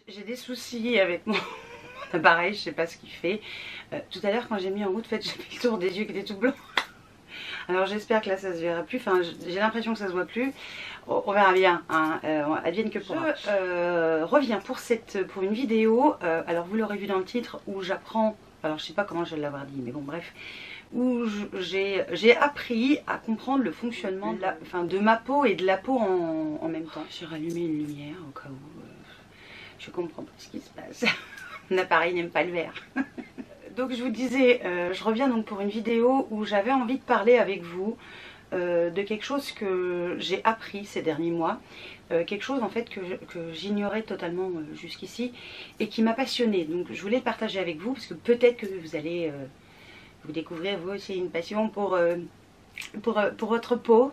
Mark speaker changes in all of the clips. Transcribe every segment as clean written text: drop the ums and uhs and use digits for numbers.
Speaker 1: J'ai des soucis avec mon appareil, je sais pas ce qu'il fait. Tout à l'heure quand j'ai mis en route, en fait, j'ai fait le tour des yeux qui étaient tout blancs. Alors j'espère que là ça se verra plus, enfin j'ai l'impression que ça se voit plus. On verra bien, hein. Advienne que pourra. Je reviens pour une vidéo, alors vous l'aurez vu dans le titre, où j'apprends, alors je sais pas comment je vais l'avoir dit, mais bon bref, où j'ai appris à comprendre le fonctionnement de ma peau et de la peau en même temps. J'ai rallumé une lumière au cas où je comprends pas ce qui se passe. Mon appareil n'aime pas le vert. Donc je vous disais, je reviens donc pour une vidéo où j'avais envie de parler avec vous de quelque chose que j'ai appris ces derniers mois, quelque chose en fait que j'ignorais totalement jusqu'ici et qui m'a passionnée. Donc je voulais le partager avec vous parce que peut-être que vous allez vous découvrir vous aussi une passion pour votre peau,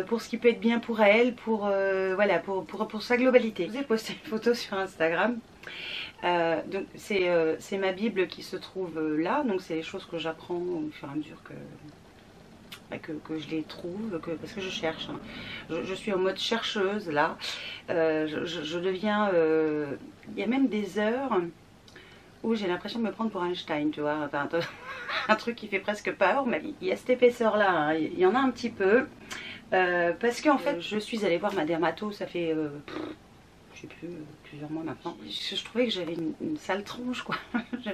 Speaker 1: pour ce qui peut être bien pour elle, voilà, pour sa globalité. Je vous ai posté une photo sur Instagram. Donc c'est ma Bible qui se trouve là, donc c'est les choses que j'apprends au fur et à mesure que je les trouve, parce que je cherche, hein. Je suis en mode chercheuse là, je deviens, il y a même des heures où j'ai l'impression de me prendre pour Einstein, tu vois, enfin, un truc qui fait presque peur, mais il y a cette épaisseur là, hein. Il y en a un petit peu, parce qu'en fait je suis allée voir ma dermato, ça fait... je sais plus, plusieurs mois maintenant. Je trouvais que j'avais une sale tronche quoi.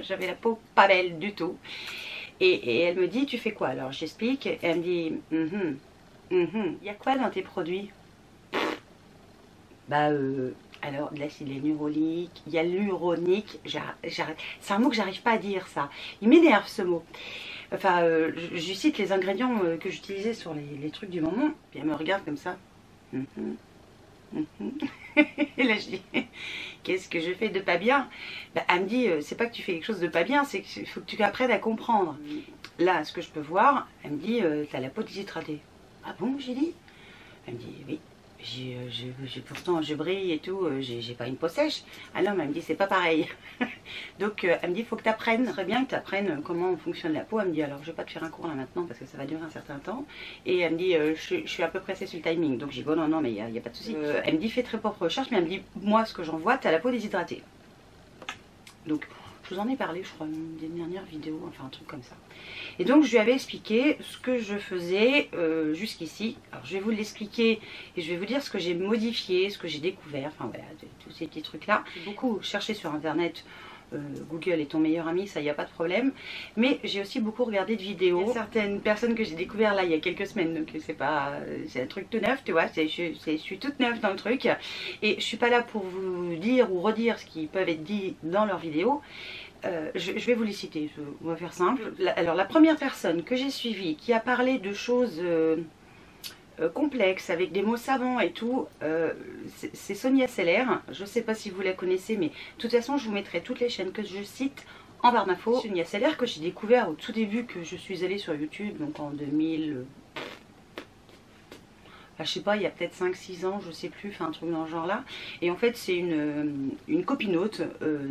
Speaker 1: J'avais la peau pas belle du tout. Et elle me dit, tu fais quoi? Alors j'explique, elle me dit, il y a quoi dans tes produits? Bah alors de l'acide hyaluronique, il y a l'uronique, c'est un mot que j'arrive pas à dire ça. Il m'énerve ce mot. Enfin, je cite les ingrédients que j'utilisais sur les trucs du moment, puis elle me regarde comme ça. Et là je dis, qu'est-ce que je fais de pas bien? Bah, elle me dit, c'est pas que tu fais quelque chose de pas bien, c'est qu'il faut que tu apprennes à comprendre. Là, ce que je peux voir, elle me dit, t'as la peau déshydratée. Ah bon, j'ai dit? Elle me dit, oui. Pourtant je brille et tout, j'ai pas une peau sèche. Ah non, mais elle me dit c'est pas pareil. Donc elle me dit faut que tu apprennes, très bien que tu apprennes comment fonctionne la peau. Elle me dit alors je vais pas te faire un cours là maintenant parce que ça va durer un certain temps. Et elle me dit je suis un peu pressée sur le timing. Donc j'ai dit bon non mais il y a pas de souci. Elle me dit fais très propre recherche, mais elle me dit moi ce que j'en vois, tu as la peau déshydratée. Donc je vous en ai parlé je crois une des dernières vidéos, enfin un truc comme ça. Et donc je lui avais expliqué ce que je faisais jusqu'ici. Alors je vais vous l'expliquer et je vais vous dire ce que j'ai modifié, ce que j'ai découvert, enfin voilà, tous ces petits trucs là. J'ai beaucoup cherché sur internet, Google est ton meilleur ami, ça y a pas de problème. Mais j'ai aussi beaucoup regardé de vidéos. Il y a certaines personnes que j'ai découvert là il y a quelques semaines, donc c'est un truc tout neuf, tu vois, je suis toute neuve dans le truc. Et je suis pas là pour vous dire ou redire ce qui peuvent être dit dans leurs vidéos. Je vais vous les citer, on va faire simple. Alors la première personne que j'ai suivie qui a parlé de choses complexes avec des mots savants et tout, c'est Sonia Seller. Je ne sais pas si vous la connaissez, mais de toute façon je vous mettrai toutes les chaînes que je cite en barre d'infos. Sonia Seller que j'ai découvert au tout début que je suis allée sur YouTube, donc en 2000... je sais pas, il y a peut-être 5-6 ans, je sais plus, enfin un truc dans ce genre là. Et en fait c'est une copinote,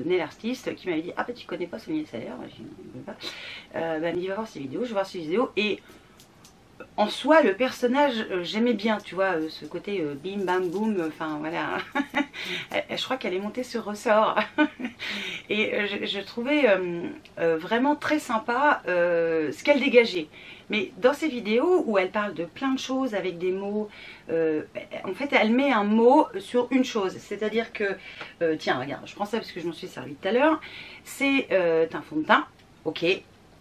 Speaker 1: nail artiste, qui m'avait dit ah bah tu connais pas Sonia Seller? Je ne pas. Elle me dit va voir ses vidéos, je vais voir ses vidéos. Et en soi le personnage j'aimais bien, tu vois, ce côté bim bam boum, enfin voilà. Je crois qu'elle est montée sur ressort. Et je trouvais vraiment très sympa ce qu'elle dégageait. Mais dans ces vidéos où elle parle de plein de choses avec des mots, en fait elle met un mot sur une chose. C'est-à-dire que, tiens regarde, je prends ça parce que je m'en suis servi tout à l'heure. C'est un fond de teint, ok.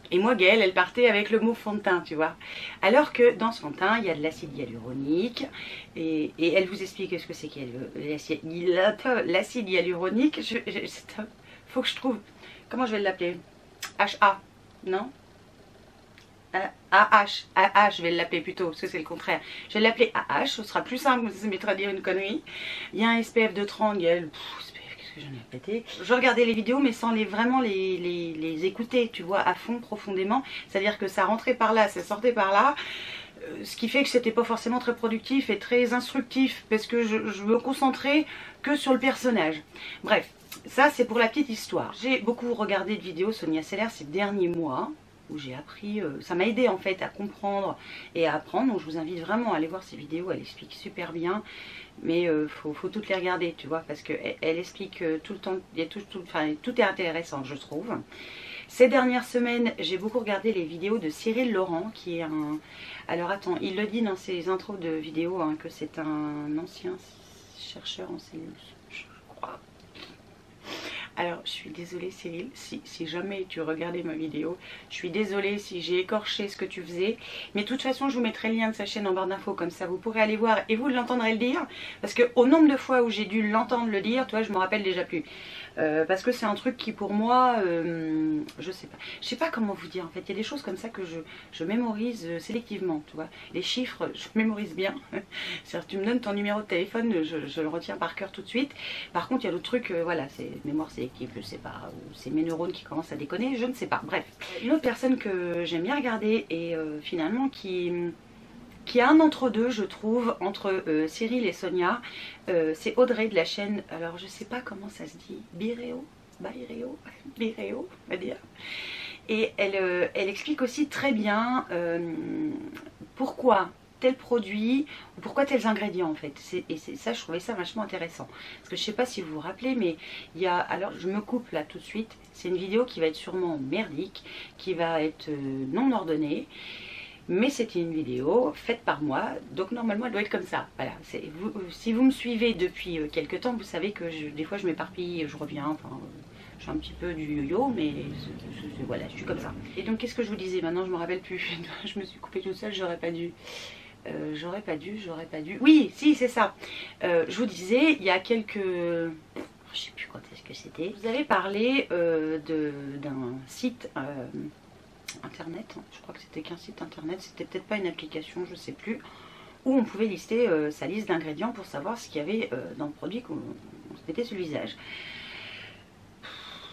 Speaker 1: Et moi Gaëlle elle partait avec le mot fond de teint, tu vois. Alors que dans ce fond de teint il y a de l'acide hyaluronique. Et elle vous explique ce que c'est l'acide hyaluronique. Faut que je trouve, comment je vais l'appeler? HA, non? AH, je vais l'appeler plutôt, parce que c'est le contraire. Je vais l'appeler AH, ce sera plus simple, ça m'évitera de dire une connerie. Il y a un SPF de 30, Gaëlle, qu'est-ce que j'en ai pété. Je regardais les vidéos, mais sans vraiment les écouter, tu vois, à fond, profondément. C'est-à-dire que ça rentrait par là, ça sortait par là. Ce qui fait que c'était pas forcément très productif et très instructif, parce que je me concentrais que sur le personnage. Bref, ça c'est pour la petite histoire. J'ai beaucoup regardé de vidéos Sonia Seller ces derniers mois. où j'ai appris, ça m'a aidé en fait à comprendre et à apprendre. Donc je vous invite vraiment à aller voir ces vidéos, elle explique super bien. Mais faut toutes les regarder, tu vois, parce qu'elle explique tout le temps, il y a enfin, tout est intéressant, je trouve. Ces dernières semaines, j'ai beaucoup regardé les vidéos de Cyril Laurent, qui est un... Alors attends, il le dit dans ses intros de vidéos, hein, que c'est un ancien chercheur en cellules, je crois. Alors, je suis désolée Cyril, si jamais tu regardais ma vidéo, je suis désolée si j'ai écorché ce que tu faisais. Mais de toute façon, je vous mettrai le lien de sa chaîne en barre d'infos, comme ça vous pourrez aller voir et vous l'entendrez le dire. Parce que au nombre de fois où j'ai dû l'entendre le dire, toi, je me rappelle déjà plus. Parce que c'est un truc qui pour moi, je sais pas comment vous dire en fait. Il y a des choses comme ça que je mémorise sélectivement, tu vois. Les chiffres, je mémorise bien. C'est-à-dire tu me donnes ton numéro de téléphone, je le retiens par cœur tout de suite. Par contre il y a d'autres trucs, voilà, c'est mémoire sélective, je sais pas, ou c'est mes neurones qui commencent à déconner, je ne sais pas. Bref, une autre personne que j'aime bien regarder et finalement qui a un entre-deux, je trouve, entre Cyril et Sonia. C'est Audrey de la chaîne, alors je sais pas comment ça se dit, Bireo, on va dire. Et elle explique aussi très bien pourquoi tel produit, ou pourquoi tels ingrédients en fait. Et ça, je trouvais ça vachement intéressant. Parce que je sais pas si vous vous rappelez, mais il y a, alors je me coupe là tout de suite, c'est une vidéo qui va être sûrement merdique, qui va être non ordonnée. Mais c'était une vidéo faite par moi, donc normalement elle doit être comme ça. Voilà, si vous me suivez depuis quelques temps, vous savez que des fois je m'éparpille, je reviens, enfin, je suis un petit peu du yo-yo, mais voilà, je suis comme ça. Et donc qu'est-ce que je vous disais? Maintenant je me rappelle plus, je me suis coupée toute seule, j'aurais pas dû. J'aurais pas dû. Oui, si, c'est ça. Je vous disais, il y a quelques... Je sais plus quand est-ce que c'était. Vous avez parlé d'un site... internet, je crois que c'était qu'un site internet, c'était peut-être pas une application, je sais plus, où on pouvait lister sa liste d'ingrédients pour savoir ce qu'il y avait dans le produit qu'on se mettait sur le visage.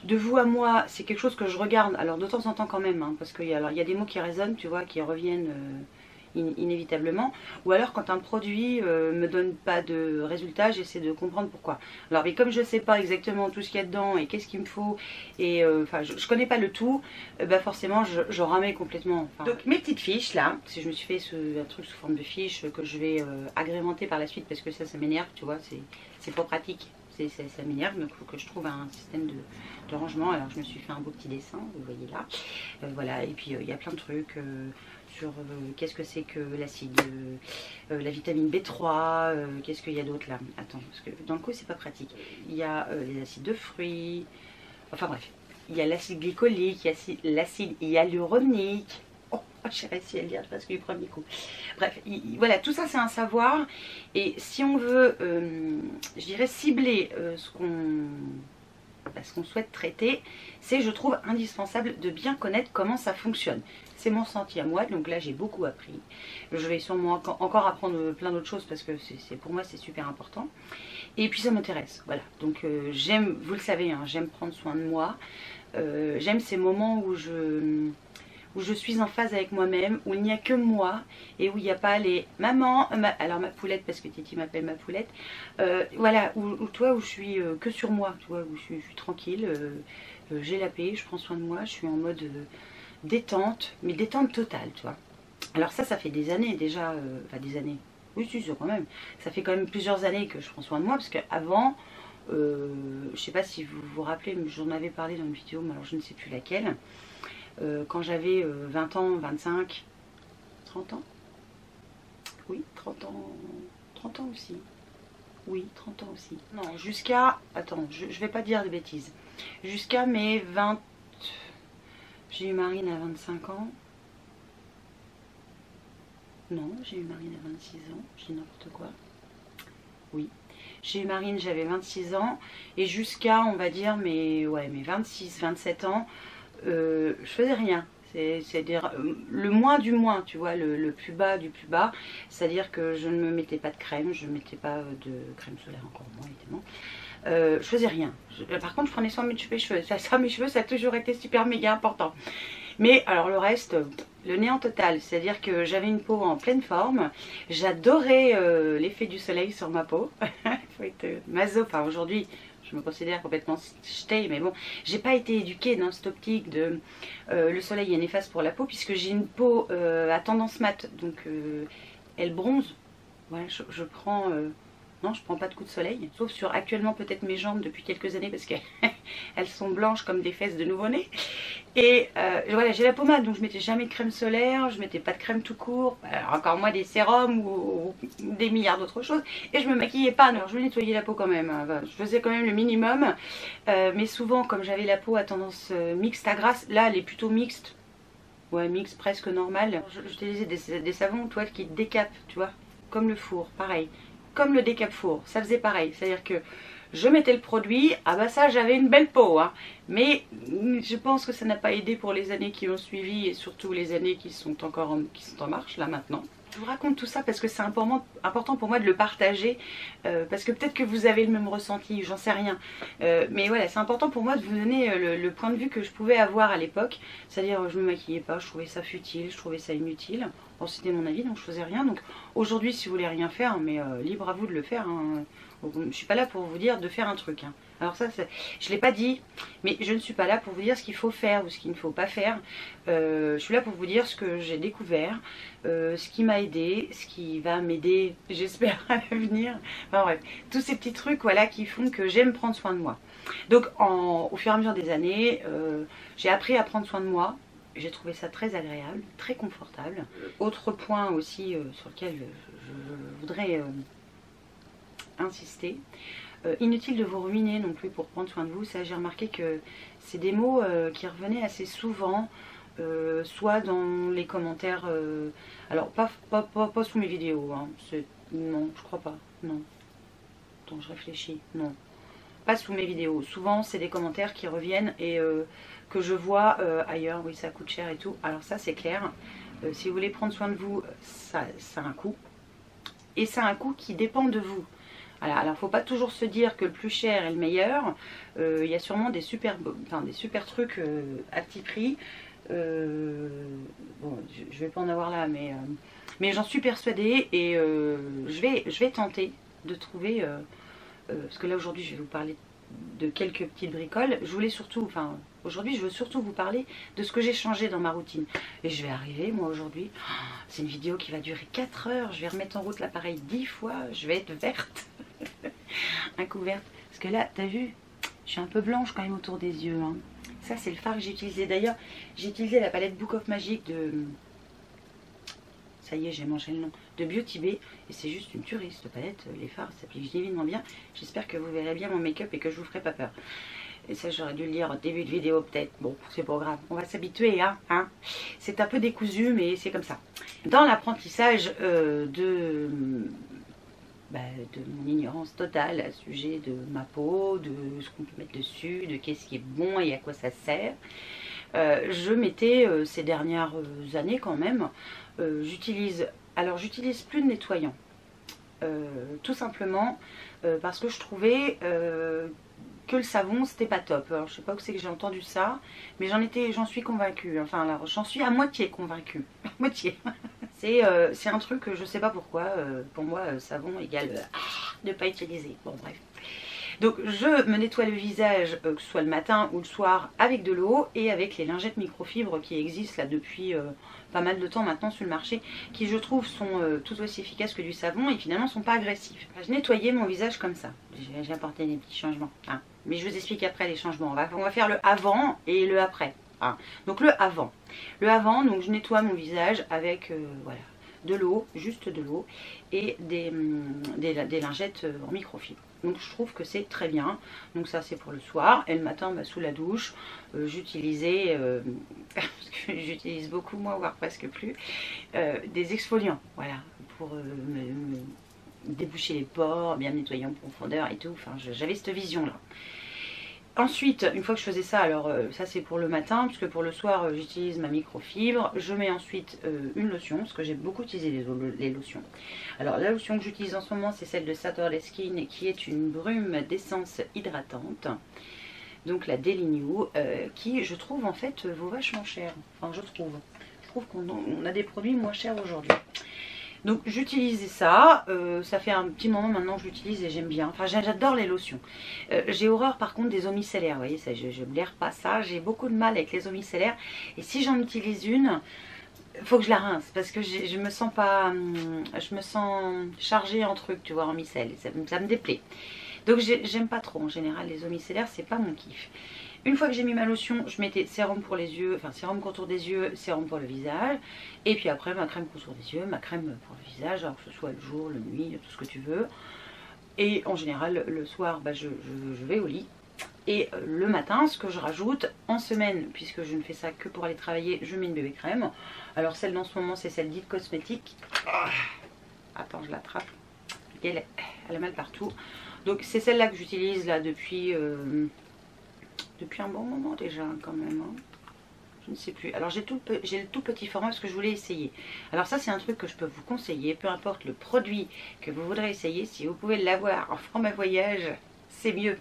Speaker 1: De vous à moi, c'est quelque chose que je regarde, alors de temps en temps quand même, hein, parce qu'il y a des mots qui résonnent, tu vois, qui reviennent inévitablement, ou alors quand un produit me donne pas de résultat, j'essaie de comprendre pourquoi. Alors mais comme je sais pas exactement tout ce qu'il y a dedans et qu'est-ce qu'il me faut, et enfin je connais pas le tout, bah forcément je ramais complètement. Enfin, donc mes petites fiches là, si je me suis fait un truc sous forme de fiches que je vais agrémenter par la suite, parce que ça m'énerve, tu vois, c'est pas pratique. Ça m'énerve, donc il faut que je trouve un système de rangement. Alors je me suis fait un beau petit dessin, vous voyez là, voilà, et puis il y a plein de trucs sur qu'est-ce que c'est que l'acide, la vitamine B3, qu'est-ce qu'il y a d'autre là, attends, parce que dans le coup c'est pas pratique. Il y a les acides de fruits, enfin bref, il y a l'acide glycolique, il y a l'acide hyaluronique. Oh, j'ai réussi à le dire parce que du premier coup. Bref, voilà, tout ça c'est un savoir. Et si on veut, je dirais, cibler ce qu'on souhaite traiter, c'est, je trouve, indispensable de bien connaître comment ça fonctionne. C'est mon sentier à moi, donc là j'ai beaucoup appris. Je vais sûrement encore apprendre plein d'autres choses parce que pour moi c'est super important. Et puis ça m'intéresse, voilà. Donc j'aime, vous le savez, hein, j'aime prendre soin de moi. J'aime ces moments où je suis en phase avec moi-même, où il n'y a que moi, et où il n'y a pas les maman, alors ma poulette, parce que Titi m'appelle ma poulette, voilà, où je suis que sur moi, tu vois, où je suis tranquille, j'ai la paix, je prends soin de moi, je suis en mode détente, mais détente totale, tu vois. Alors ça fait des années déjà, enfin des années, oui si quand même, ça fait quand même plusieurs années que je prends soin de moi, parce qu'avant, je sais pas si vous vous rappelez, mais j'en avais parlé dans une vidéo, mais alors je ne sais plus laquelle. Quand j'avais 20 ans, 25, 30 ans, oui, 30 ans aussi, oui, 30 ans aussi, non, jusqu'à, attends, je vais pas dire de bêtises, jusqu'à mes 20, j'ai eu Marine à 25 ans, non, j'ai eu Marine à 26 ans, je dis n'importe quoi, oui, j'ai eu Marine, j'avais 26 ans, et jusqu'à, on va dire, mes 26, 27 ans, je faisais rien, c'est-à-dire le moins du moins, tu vois, le plus bas du plus bas, c'est-à-dire que je ne me mettais pas de crème, je ne mettais pas de crème solaire, encore moins évidemment, je faisais rien. Par contre je prenais soin de mes cheveux, mes cheveux ça a toujours été super méga important. Mais alors le reste, le néant total, c'est-à-dire que j'avais une peau en pleine forme, j'adorais l'effet du soleil sur ma peau, il faut être maso, enfin aujourd'hui je me considère complètement ch'tée, mais bon, j'ai pas été éduquée dans cette optique de le soleil est néfaste pour la peau, puisque j'ai une peau à tendance mate, donc elle bronze. Ouais, je prends... non, je prends pas de coup de soleil, sauf sur actuellement peut-être mes jambes depuis quelques années, parce qu'elles sont blanches comme des fesses de nouveau-né. Et voilà, j'ai la pommade, donc je mettais jamais de crème solaire, je mettais pas de crème tout court, alors encore moins des sérums ou des milliards d'autres choses. Et je me maquillais pas, alors je me nettoyais la peau quand même, hein. Je faisais quand même le minimum. Mais souvent, comme j'avais la peau à tendance mixte à grasse, là elle est plutôt mixte. Ouais, mixte presque normale. J'utilisais des savons toiles qui décapent, tu vois, comme le four, pareil. Comme le décape four, ça faisait pareil. C'est-à-dire que je mettais le produit, ah bah ça j'avais une belle peau, hein. Mais je pense que ça n'a pas aidé pour les années qui ont suivi et surtout les années qui sont en marche là maintenant. Je vous raconte tout ça parce que c'est important pour moi de le partager, parce que peut-être que vous avez le même ressenti, j'en sais rien. Mais voilà, c'est important pour moi de vous donner le point de vue que je pouvais avoir à l'époque. C'est-à-dire je me maquillais pas, je trouvais ça futile, je trouvais ça inutile. Bon, c'était mon avis, donc je faisais rien. Donc aujourd'hui, si vous voulez rien faire, mais libre à vous de le faire, hein. Je suis pas là pour vous dire de faire un truc, hein. Alors ça, je l'ai pas dit, mais je ne suis pas là pour vous dire ce qu'il faut faire ou ce qu'il ne faut pas faire. Je suis là pour vous dire ce que j'ai découvert, ce qui m'a aidé, ce qui va m'aider, j'espère, à l'avenir. Enfin bref, tous ces petits trucs, voilà, qui font que j'aime prendre soin de moi. Donc au fur et à mesure des années, j'ai appris à prendre soin de moi. J'ai trouvé ça très agréable, très confortable. Autre point aussi sur lequel je voudrais insister. Inutile de vous ruiner non plus pour prendre soin de vous. Ça, j'ai remarqué que c'est des mots qui revenaient assez souvent, soit dans les commentaires, alors pas sous mes vidéos, hein. Non, je crois pas, non. Attends, je réfléchis, non. Pas sous mes vidéos. Souvent, c'est des commentaires qui reviennent et que je vois ailleurs. Oui, ça coûte cher et tout. Alors ça, c'est clair. Si vous voulez prendre soin de vous, ça a un coût. Et ça a un coût qui dépend de vous. Alors, il ne faut pas toujours se dire que le plus cher est le meilleur. Il y a sûrement des super trucs à petit prix. Bon, je vais pas en avoir là, mais j'en suis persuadée et je vais tenter de trouver... parce que là aujourd'hui je vais vous parler de quelques petites bricoles. Je voulais surtout, enfin aujourd'hui je veux surtout vous parler de ce que j'ai changé dans ma routine. Et je vais arriver moi aujourd'hui, c'est une vidéo qui va durer 4 heures, je vais remettre en route l'appareil 10 fois, je vais être verte. Un coup verte. Parce que là, t'as vu, je suis un peu blanche quand même autour des yeux, hein. Ça c'est le fard que j'ai utilisé. D'ailleurs, j'ai utilisé la palette Book of Magic de... Ça y est, j'ai mangé le nom. De Beauty Bay. Et c'est juste une tuerie cette palette. Les fards s'appliquent divinement bien. J'espère que vous verrez bien mon make-up et que je vous ferai pas peur. Et ça, j'aurais dû le dire au début de vidéo peut-être. Bon, c'est pas grave. On va s'habituer, hein. C'est un peu décousu, mais c'est comme ça. Dans l'apprentissage de mon ignorance totale à ce sujet de ma peau, de ce qu'on peut mettre dessus, de qu'est-ce qui est bon et à quoi ça sert. Je mettais ces dernières années quand même, j'utilise plus de nettoyant, tout simplement parce que je trouvais que le savon c'était pas top. Alors je sais pas où c'est que j'ai entendu ça, mais j'en suis convaincue, enfin alors j'en suis à moitié convaincue, à moitié. C'est un truc que je sais pas pourquoi, pour moi savon égale ne pas utiliser, bon bref. Donc je me nettoie le visage, que ce soit le matin ou le soir, avec de l'eau et avec les lingettes microfibres qui existent là depuis pas mal de temps maintenant sur le marché, qui je trouve sont tout aussi efficaces que du savon et finalement sont pas agressifs. Je nettoyais mon visage comme ça, j'ai apporté des petits changements, hein. Mais je vous explique après les changements, on va faire le avant et le après, hein. Donc le avant, donc je nettoie mon visage avec voilà, de l'eau, juste de l'eau et des lingettes en microfibre. Donc je trouve que c'est très bien. Donc ça c'est pour le soir. Et le matin, sous la douche, j'utilisais, parce que j'utilise beaucoup moi, voire presque plus, des exfoliants. Voilà, pour me déboucher les pores, bien nettoyer en profondeur et tout. Enfin, j'avais cette vision là. Ensuite, une fois que je faisais ça, alors ça c'est pour le matin, puisque pour le soir j'utilise ma microfibre. Je mets ensuite une lotion, parce que j'ai beaucoup utilisé les lotions. Alors la lotion que j'utilise en ce moment, c'est celle de Saturday Skin, qui est une brume d'essence hydratante. Donc la Daily New, qui je trouve en fait vaut vachement cher. Enfin je trouve qu'on a des produits moins chers aujourd'hui. Donc j'utilisais ça, ça fait un petit moment maintenant que je l'utilise et j'aime bien. Enfin j'adore les lotions. J'ai horreur par contre des eaux micellaires, vous voyez, ça, je ne blaire pas ça. J'ai beaucoup de mal avec les eaux micellaires et si j'en utilise une, faut que je la rince parce que je me sens pas, je me sens chargée en trucs, tu vois, en micelle. Ça me déplaît. Donc j'aime pas trop en général les eaux micellaires, c'est pas mon kiff. Une fois que j'ai mis ma lotion, je mettais sérum pour les yeux, enfin sérum contour des yeux, sérum pour le visage. Et puis après ma crème contour des yeux, ma crème pour le visage, alors que ce soit le jour, la nuit, tout ce que tu veux. Et en général le soir, bah, je vais au lit. Et le matin, ce que je rajoute en semaine, puisque je ne fais ça que pour aller travailler, je mets une bébé crème. Alors celle dans ce moment, c'est celle dite cosmétique. Attends, je l'attrape. Elle a mal partout. Donc c'est celle-là que j'utilise là depuis un bon moment déjà quand même. Hein. Je ne sais plus. Alors j'ai le tout petit format parce que je voulais essayer. Alors ça c'est un truc que je peux vous conseiller. Peu importe le produit que vous voudrez essayer, si vous pouvez l'avoir en format voyage, c'est mieux.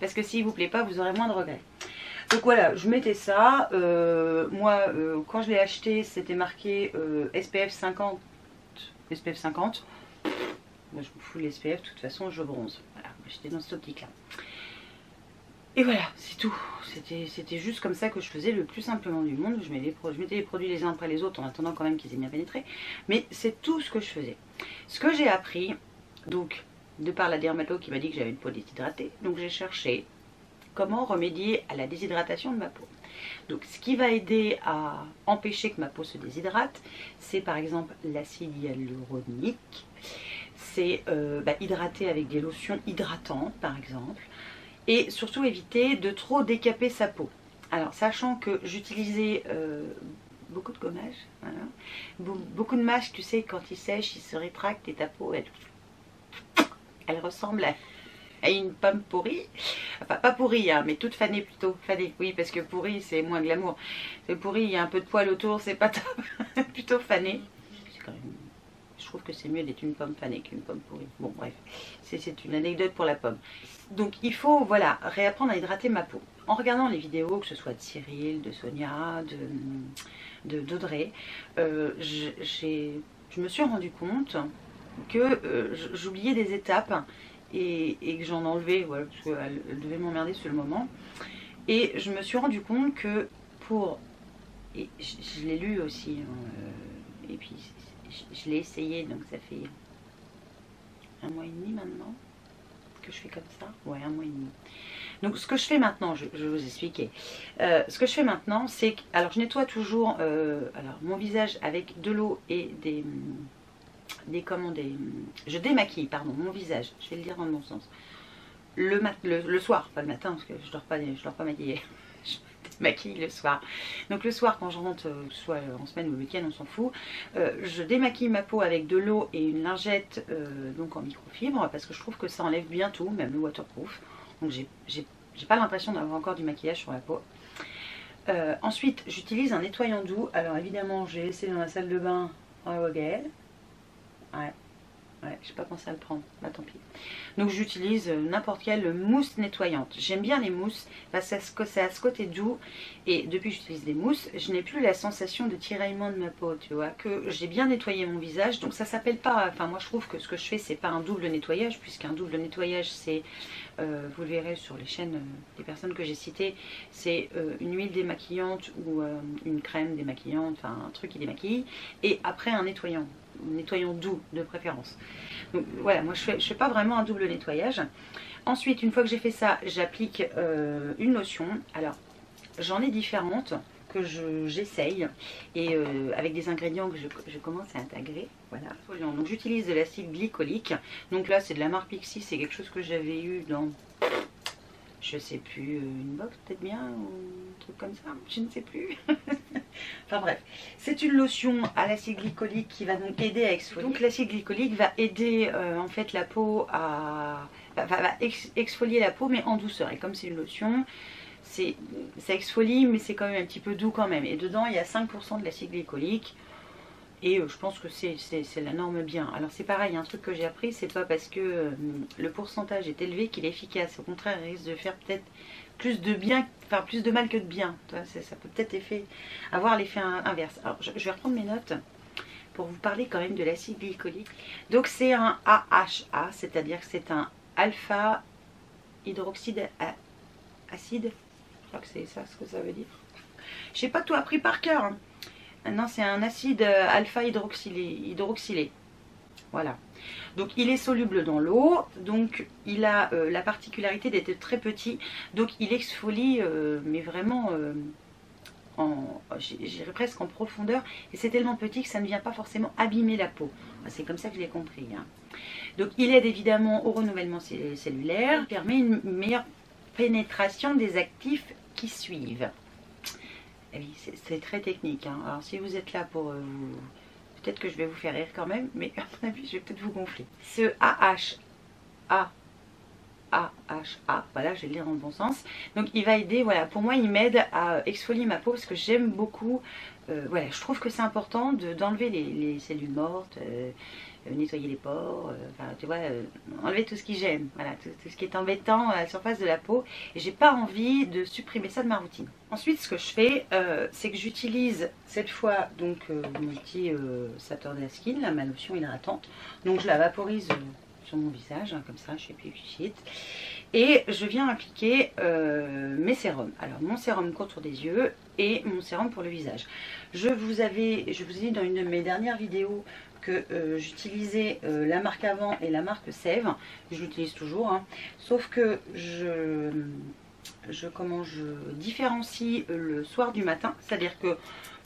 Speaker 1: Parce que s'il ne vous plaît pas, vous aurez moins de regrets. Donc voilà, je mettais ça. Moi, quand je l'ai acheté, c'était marqué SPF 50. SPF 50. Moi, je me fous de l'SPF, de toute façon, je bronze. Voilà, j'étais dans cette optique-là. Et voilà, c'est tout. C'était juste comme ça que je faisais le plus simplement du monde. Je mettais les produits les uns après les autres en attendant quand même qu'ils aient bien pénétré. Mais c'est tout ce que je faisais. Ce que j'ai appris, donc, de par la dermato qui m'a dit que j'avais une peau déshydratée, donc j'ai cherché comment remédier à la déshydratation de ma peau. Donc ce qui va aider à empêcher que ma peau se déshydrate, c'est par exemple l'acide hyaluronique. C'est hydrater avec des lotions hydratantes par exemple. Et surtout éviter de trop décaper sa peau. Alors sachant que j'utilisais beaucoup de gommage, voilà. Beaucoup de mâche, tu sais, quand il sèche, il se rétracte et ta peau, elle ressemble à une pomme pourrie. Enfin pas pourrie, hein, mais toute fanée plutôt. Fanée, oui, parce que pourrie c'est moins glamour. C'est pourri, il y a un peu de poil autour, c'est pas top. Plutôt fanée. C'est quand même... Je trouve que c'est mieux d'être une pomme fanée qu'une pomme pourrie. Bon bref, c'est une anecdote pour la pomme. Donc il faut voilà réapprendre à hydrater ma peau. En regardant les vidéos, que ce soit de Cyril, de Sonia, d'Audrey, je me suis rendu compte que j'oubliais des étapes et que j'en enlevais, voilà, parce qu'elle devait m'emmerder sur le moment. Et je me suis rendu compte que pour... Et je l'ai lu aussi, hein, et puis je l'ai essayé, donc ça fait 1 mois et demi maintenant que je fais comme ça. Ouais, 1 mois et demi. Donc ce que je fais maintenant, je vais vous expliquer. Ce que je fais maintenant, c'est que... Alors je nettoie toujours mon visage avec de l'eau et je démaquille, pardon, mon visage. Je vais le dire dans le bon sens. Le soir, pas le matin, parce que je dors pas maquillée. Je démaquille le soir. Donc le soir quand je rentre, que ce soit en semaine ou le week-end, on s'en fout, je démaquille ma peau avec de l'eau et une lingette donc en microfibre, parce que je trouve que ça enlève bien tout, même le waterproof. Donc j'ai pas l'impression d'avoir encore du maquillage sur la peau. Ensuite j'utilise un nettoyant doux. Alors évidemment j'ai laissé dans la salle de bain un Rogel. Ouais, j'ai pas pensé à le prendre, bah tant pis. Donc j'utilise n'importe quelle mousse nettoyante. J'aime bien les mousses parce que ça a ce côté doux. Et depuis que j'utilise des mousses, je n'ai plus la sensation de tiraillement de ma peau, tu vois. Que j'ai bien nettoyé mon visage. Donc ça s'appelle pas... Enfin moi je trouve que ce que je fais c'est pas un double nettoyage. Puisqu'un double nettoyage c'est... vous le verrez sur les chaînes des personnes que j'ai citées. C'est une huile démaquillante ou une crème démaquillante. Enfin un truc qui démaquille. Et après un nettoyant doux de préférence. Donc voilà, moi je fais pas vraiment un double nettoyage. Ensuite, une fois que j'ai fait ça, j'applique une lotion. Alors j'en ai différentes que j'essaye et avec des ingrédients que je commence à intégrer. Voilà. Donc j'utilise de l'acide glycolique. Donc là c'est de la marque Pixi, c'est quelque chose que j'avais eu dans... Je sais plus, une box peut-être bien, ou un truc comme ça, je ne sais plus. Enfin bref, c'est une lotion à l'acide glycolique qui va donc aider à exfolier. Donc l'acide glycolique va aider en fait la peau à... va exfolier la peau mais en douceur. Et comme c'est une lotion, ça exfolie mais c'est quand même un petit peu doux quand même. Et dedans il y a 5% de l'acide glycolique. Et je pense que c'est la norme bien. Alors c'est pareil, un truc que j'ai appris, c'est pas parce que le pourcentage est élevé qu'il est efficace. Au contraire, il risque de faire peut-être plus de bien, enfin plus de mal que de bien. Ça peut peut-être avoir l'effet inverse. Alors je vais reprendre mes notes pour vous parler quand même de l'acide glycolique. Donc c'est un AHA, c'est-à-dire que c'est un alpha hydroxyde acide. Je crois que c'est ça ce que ça veut dire. J'ai pas tout appris par cœur. Hein. Non, c'est un acide alpha hydroxylé. Voilà. Donc il est soluble dans l'eau, donc il a la particularité d'être très petit, donc il exfolie, mais vraiment, j'irais presque en profondeur, et c'est tellement petit que ça ne vient pas forcément abîmer la peau. C'est comme ça que je l'ai compris. Hein. Donc il aide évidemment au renouvellement cellulaire, il permet une meilleure pénétration des actifs qui suivent. Et oui, c'est très technique. Hein. Alors si vous êtes là pour vous... Peut-être que je vais vous faire rire quand même, mais à mon avis, je vais peut-être vous gonfler. Ce AHA, voilà, je vais le lire dans le bon sens. Donc, il va aider, voilà, pour moi, il m'aide à exfolier ma peau parce que j'aime beaucoup, voilà, je trouve que c'est important d'enlever les cellules mortes, nettoyer les pores, enfin, tu vois, enlever tout ce qui gêne, voilà, tout ce qui est embêtant à la surface de la peau. Et j'ai pas envie de supprimer ça de ma routine. Ensuite, ce que je fais, c'est que j'utilise cette fois donc mon petit Saturday Skin, là, ma lotion hydratante. Donc je la vaporise sur mon visage, hein, comme ça, chez Beauty. Et je viens appliquer mes sérums. Alors mon sérum contour des yeux et mon sérum pour le visage. Je vous ai dit dans une de mes dernières vidéos que j'utilisais la marque Avant et la marque Sève. Je l'utilise toujours, hein. Sauf que je différencie le soir du matin. C'est-à-dire que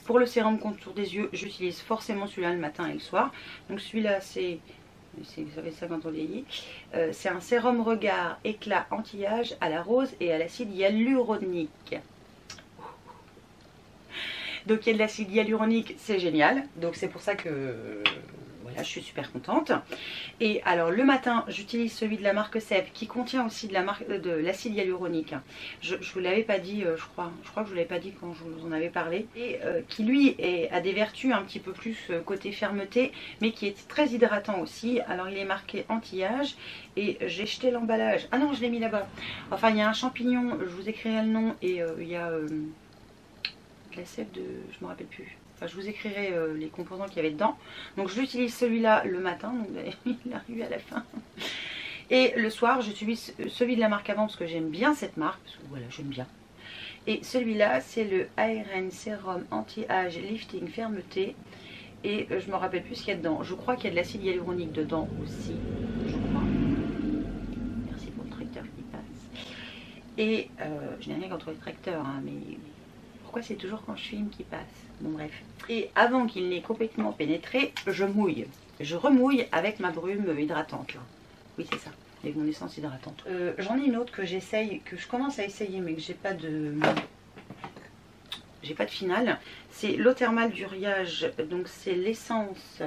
Speaker 1: pour le sérum contour des yeux, j'utilise forcément celui-là le matin et le soir. Donc celui-là c'est... Vous savez ça quand on vieillit. C'est un sérum regard éclat anti-âge à la rose et à l'acide hyaluronique. Donc il y a de l'acide hyaluronique, c'est génial. Donc c'est pour ça que voilà, je suis super contente. Et alors le matin, j'utilise celui de la marque Sève qui contient aussi de l'acide hyaluronique. Je ne vous l'avais pas dit, je crois que je ne vous l'avais pas dit quand je vous en avais parlé. Et qui lui a des vertus un petit peu plus côté fermeté, mais qui est très hydratant aussi. Alors il est marqué anti-âge et j'ai jeté l'emballage. Ah non, je l'ai mis là-bas. Enfin il y a un champignon, je vous écrirai le nom, et il y a... la sève de... je me rappelle plus. Enfin, je vous écrirai les composants qu'il y avait dedans. Donc j'utilise celui-là le matin, donc il arrive à la fin. Et le soir, j'utilise celui de la marque Avant parce que j'aime bien cette marque. Parce que voilà, j'aime bien. Et celui-là, c'est le ARN Sérum Anti-Âge Lifting Fermeté. Et je me rappelle plus ce qu'il y a dedans. Je crois qu'il y a de l'acide hyaluronique dedans aussi. Je crois. Merci pour le tracteur qui passe. Et je n'ai rien contre les tracteurs, hein, mais... Pourquoi c'est toujours quand je filme qui passe? Bon bref. Et avant qu'il n'ait complètement pénétré, je mouille. Je remouille avec ma brume hydratante là. Oui c'est ça, avec mon essence hydratante. J'en ai une autre que j'essaye, que je commence à essayer mais que j'ai pas de finale. C'est l'eau thermale du Riage. Donc c'est l'essence.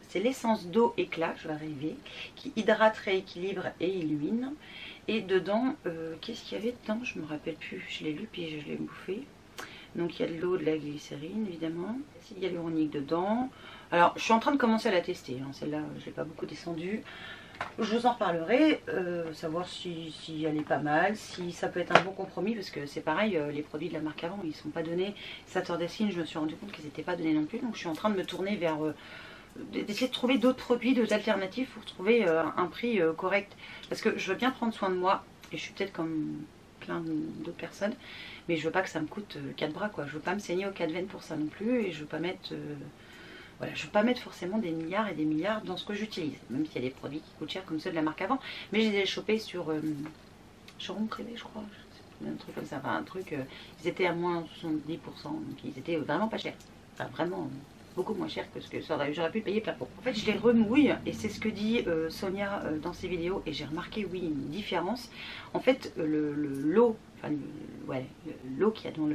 Speaker 1: C'est l'essence d'eau éclat, je vais arriver, qui hydrate, rééquilibre et illumine. Et dedans, qu'est-ce qu'il y avait dedans? Je me rappelle plus, je l'ai lu puis je l'ai bouffé. Donc il y a de l'eau, de la glycérine évidemment, l'acide hyaluronique dedans. Alors je suis en train de commencer à la tester, hein. Celle-là je ne l'ai pas beaucoup descendue. Je vous en reparlerai, savoir si elle est pas mal, si ça peut être un bon compromis, parce que c'est pareil, les produits de la marque Avant, ils ne sont pas donnés. Saturday Skin, je me suis rendu compte qu'ils n'étaient pas donnés non plus, donc je suis en train de me tourner vers... d'essayer de trouver d'autres produits, d'autres alternatives pour trouver un prix correct. Parce que je veux bien prendre soin de moi, et je suis peut-être comme plein d'autres personnes, mais je veux pas que ça me coûte 4 bras quoi. Je veux pas me saigner aux 4 veines pour ça non plus, et je veux pas mettre voilà, je veux pas mettre forcément des milliards et des milliards dans ce que j'utilise, même s'il y a des produits qui coûtent cher comme ceux de la marque Avant, mais je les ai chopés sur showroom privé je crois, un truc comme ça, enfin un truc, ils étaient à moins 70%, donc ils étaient vraiment pas chers, enfin vraiment beaucoup moins cher que ce que j'aurais pu payer plein pot. En fait je les remouille et c'est ce que dit Sonia dans ses vidéos, et j'ai remarqué oui une différence. En fait l'eau, enfin l'eau qu'il y a dans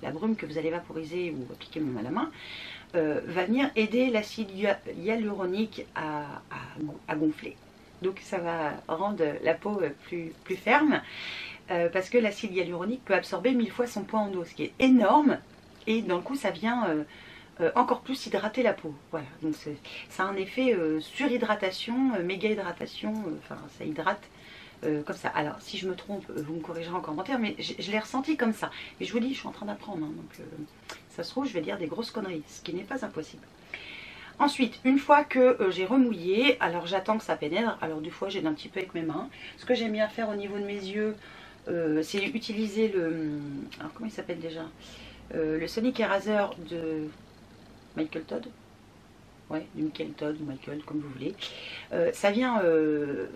Speaker 1: la brume que vous allez vaporiser ou appliquer même à la main, va venir aider l'acide hyaluronique à gonfler. Donc ça va rendre la peau plus ferme, parce que l'acide hyaluronique peut absorber 1000 fois son poids en eau, ce qui est énorme, et dans le coup ça vient encore plus hydrater la peau. Voilà, donc ça a un effet surhydratation, méga hydratation, enfin ça hydrate comme ça. Alors si je me trompe, vous me corrigerez en commentaire, mais je l'ai ressenti comme ça. Et je vous dis, je suis en train d'apprendre, hein, donc Ça se trouve, je vais dire des grosses conneries, ce qui n'est pas impossible. Ensuite, une fois que j'ai remouillé, alors j'attends que ça pénètre. Alors du fois, j'aide un petit peu avec mes mains. Ce que j'aime bien faire au niveau de mes yeux, c'est utiliser le... Alors comment il s'appelle déjà, le Sonic Eraser de Michael Todd. Ouais, du Michael Todd ou Michael, comme vous voulez. Ça vient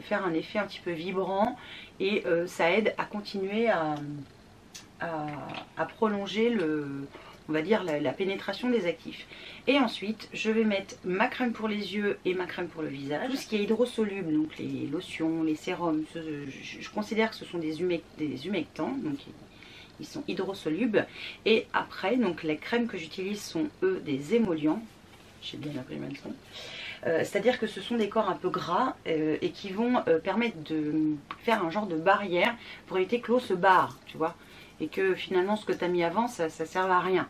Speaker 1: faire un effet un petit peu vibrant et ça aide à continuer à prolonger on va dire la pénétration des actifs. Et ensuite, je vais mettre ma crème pour les yeux et ma crème pour le visage. Tout ce qui est hydrosoluble, donc les lotions, les sérums, je considère que ce sont des humectants, donc ils sont hydrosolubles. Et après, donc les crèmes que j'utilise sont eux des émollients. J'ai bien appris ma leçon. C'est-à-dire que ce sont des corps un peu gras et qui vont permettre de faire un genre de barrière pour éviter que l'eau se barre, tu vois. Et que finalement ce que tu as mis avant, ça sert à rien.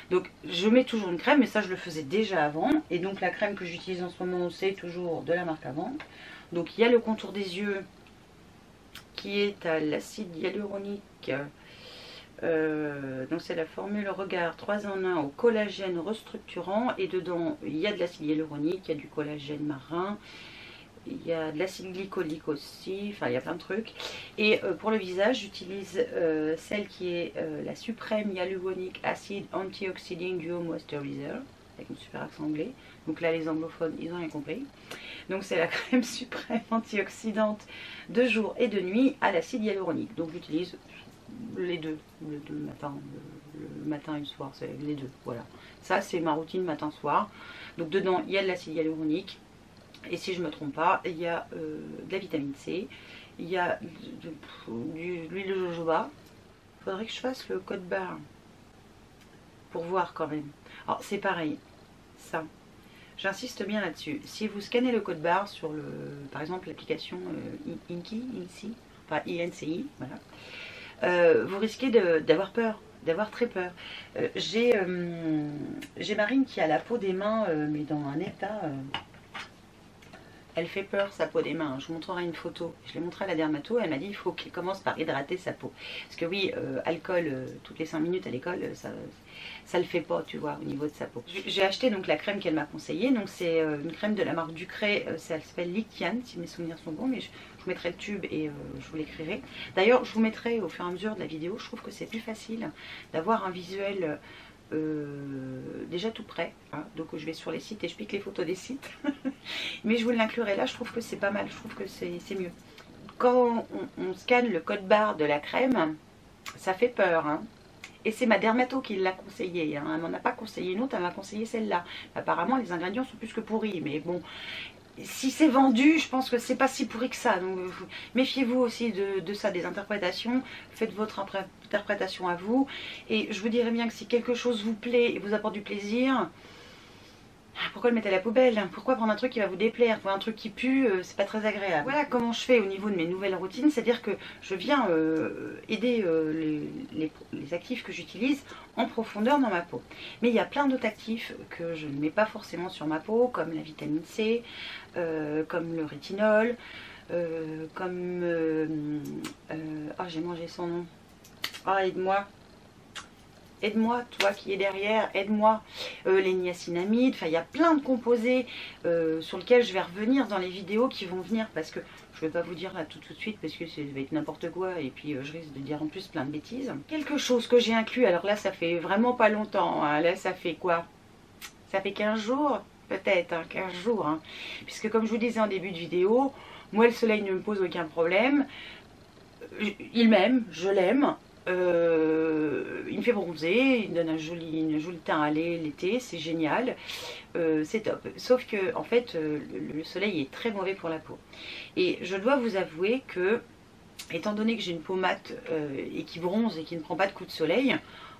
Speaker 1: Donc je mets toujours une crème, mais ça je le faisais déjà avant. Et donc la crème que j'utilise en ce moment, c'est toujours de la marque Avant. Donc il y a le contour des yeux qui est à l'acide hyaluronique. Donc c'est la formule regard 3 en 1 au collagène restructurant. Et dedans il y a de l'acide hyaluronique, il y a du collagène marin. Il y a de l'acide glycolique aussi, enfin il y a plein de trucs. Et pour le visage, j'utilise celle qui est la Supreme Hyaluronic Acid Antioxidant Duo Moisturizer, avec un super accent anglais. Donc là les anglophones, ils ont rien compris. Donc c'est la crème suprême antioxydante de jour et de nuit à l'acide hyaluronique. Donc j'utilise les deux, le matin et le soir, c'est les deux, voilà. Ça c'est ma routine matin-soir. Donc dedans il y a de l'acide hyaluronique. Et si je ne me trompe pas, il y a de la vitamine C, il y a de l'huile de jojoba. Il faudrait que je fasse le code barre pour voir quand même. Alors c'est pareil, ça, j'insiste bien là-dessus. Si vous scannez le code barre sur par exemple l'application INCI, enfin INCI, voilà, vous risquez d'avoir peur. D'avoir très peur. J'ai Marine qui a la peau des mains, mais dans un état... Elle fait peur, sa peau des mains. Je vous montrerai une photo. Je l'ai montré à la dermato. Elle m'a dit il faut qu'elle commence par hydrater sa peau. Parce que oui, alcool toutes les 5 minutes à l'école, ça le fait pas, tu vois, au niveau de sa peau. J'ai acheté donc la crème qu'elle m'a conseillée. Donc c'est une crème de la marque Ducré. Elle s'appelle Likian, si mes souvenirs sont bons. Mais je vous mettrai le tube et je vous l'écrirai. D'ailleurs, je vous mettrai au fur et à mesure de la vidéo. Je trouve que c'est plus facile d'avoir un visuel... déjà tout prêt, hein. Donc je vais sur les sites et je pique les photos des sites. Mais je vous l'inclurai là, je trouve que c'est pas mal, je trouve que c'est mieux. Quand on scanne le code barre de la crème, ça fait peur, hein. Et c'est ma dermato qui l'a conseillé, hein. Elle m'en a pas conseillé une autre, elle m'a conseillé celle-là. Apparemment les ingrédients sont plus que pourris, mais bon, si c'est vendu, je pense que c'est pas si pourri que ça. Donc méfiez-vous aussi de ça, des interprétations. Faites votre interprétation à vous. Et je vous dirais bien que si quelque chose vous plaît et vous apporte du plaisir, pourquoi le mettre à la poubelle? Pourquoi prendre un truc qui va vous déplaire? Un truc qui pue, c'est pas très agréable. Voilà comment je fais au niveau de mes nouvelles routines. C'est-à-dire que je viens aider les actifs que j'utilise en profondeur dans ma peau. Mais il y a plein d'autres actifs que je ne mets pas forcément sur ma peau, comme la vitamine C, comme le rétinol, comme... ah, j'ai mangé son nom. Ah, aide-moi. Aide-moi, toi qui es derrière, aide-moi. Les niacinamides, enfin il y a plein de composés sur lesquels je vais revenir dans les vidéos qui vont venir, parce que je ne vais pas vous dire là tout de suite parce que ça va être n'importe quoi et puis je risque de dire en plus plein de bêtises. Quelque chose que j'ai inclus, alors là ça fait vraiment pas longtemps, hein. Là ça fait quoi? Ça fait 15 jours peut-être, hein, 15 jours, hein. Puisque comme je vous disais en début de vidéo, moi le soleil ne me pose aucun problème, il m'aime, je l'aime. Il me fait bronzer, il me donne un joli teint à l'été, c'est génial, c'est top. Sauf que en fait le soleil est très mauvais pour la peau. Et je dois vous avouer que, étant donné que j'ai une peau mate et qui bronze et qui ne prend pas de coups de soleil,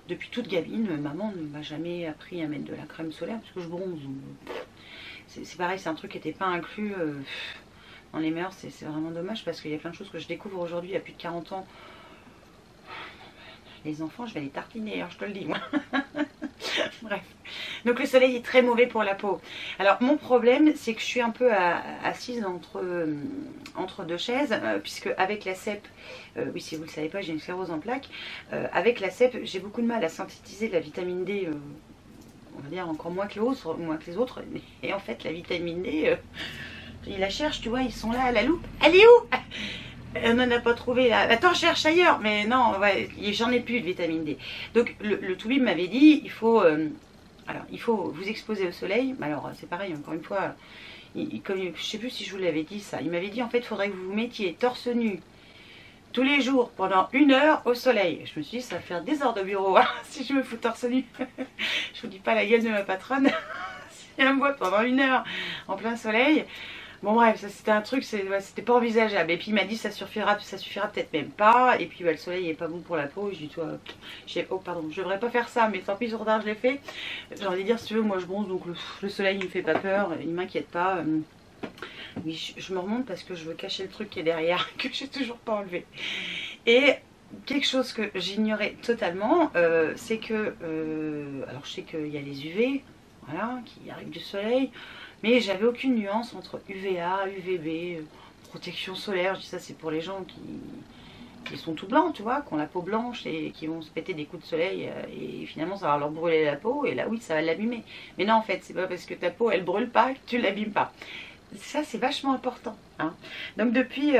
Speaker 1: depuis toute gamine, maman ne m'a jamais appris à mettre de la crème solaire parce que je bronze. C'est pareil, c'est un truc qui n'était pas inclus dans les mœurs, c'est vraiment dommage parce qu'il y a plein de choses que je découvre aujourd'hui à plus de 40 ans. Les enfants, je vais les tartiner, hein, je te le dis moi. Bref. Donc le soleil est très mauvais pour la peau. Alors mon problème, c'est que je suis un peu assise entre deux chaises, puisque avec la cèpe, oui si vous ne le savez pas, j'ai une sclérose en plaques, avec la cèpe, j'ai beaucoup de mal à synthétiser la vitamine D, on va dire encore moins que les autres, et en fait la vitamine D, ils la cherchent, tu vois, ils sont là à la loupe. Elle est où? On n'en a pas trouvé là. Attends, je cherche ailleurs. Mais non, ouais, j'en ai plus de vitamine D. Donc le toubib m'avait dit, il faut vous exposer au soleil. Alors c'est pareil, encore une fois, comme, je sais plus si je vous l'avais dit ça. Il m'avait dit en fait, il faudrait que vous vous mettiez torse nu tous les jours pendant 1 heure au soleil. Je me suis dit, ça va faire des heures de bureau hein, si je me fous torse nu. Je vous dis pas la gueule de ma patronne. Si elle me voit pendant 1 heure en plein soleil. Bon bref, ça c'était un truc, c'était pas envisageable. Et puis il m'a dit ça suffira peut-être même pas. Et puis bah, le soleil est pas bon pour la peau. Je dis toi, oh pardon, je devrais pas faire ça, mais tant pis sur tard je l'ai fait. J'ai envie de dire si tu veux, moi je bronze donc le soleil il me fait pas peur, il m'inquiète pas. Oui, je me remonte parce que je veux cacher le truc qui est derrière, que j'ai toujours pas enlevé. Et quelque chose que j'ignorais totalement, c'est que, alors je sais qu'il y a les UV, voilà, qui arrivent du soleil. Mais j'avais aucune nuance entre UVA, UVB, protection solaire. Je dis ça, c'est pour les gens qui sont tout blancs, tu vois, qui ont la peau blanche et qui vont se péter des coups de soleil et finalement ça va leur brûler la peau et là oui, ça va l'abîmer. Mais non, en fait, c'est pas parce que ta peau elle brûle pas que tu l'abîmes pas. Ça, c'est vachement important. Hein. Donc depuis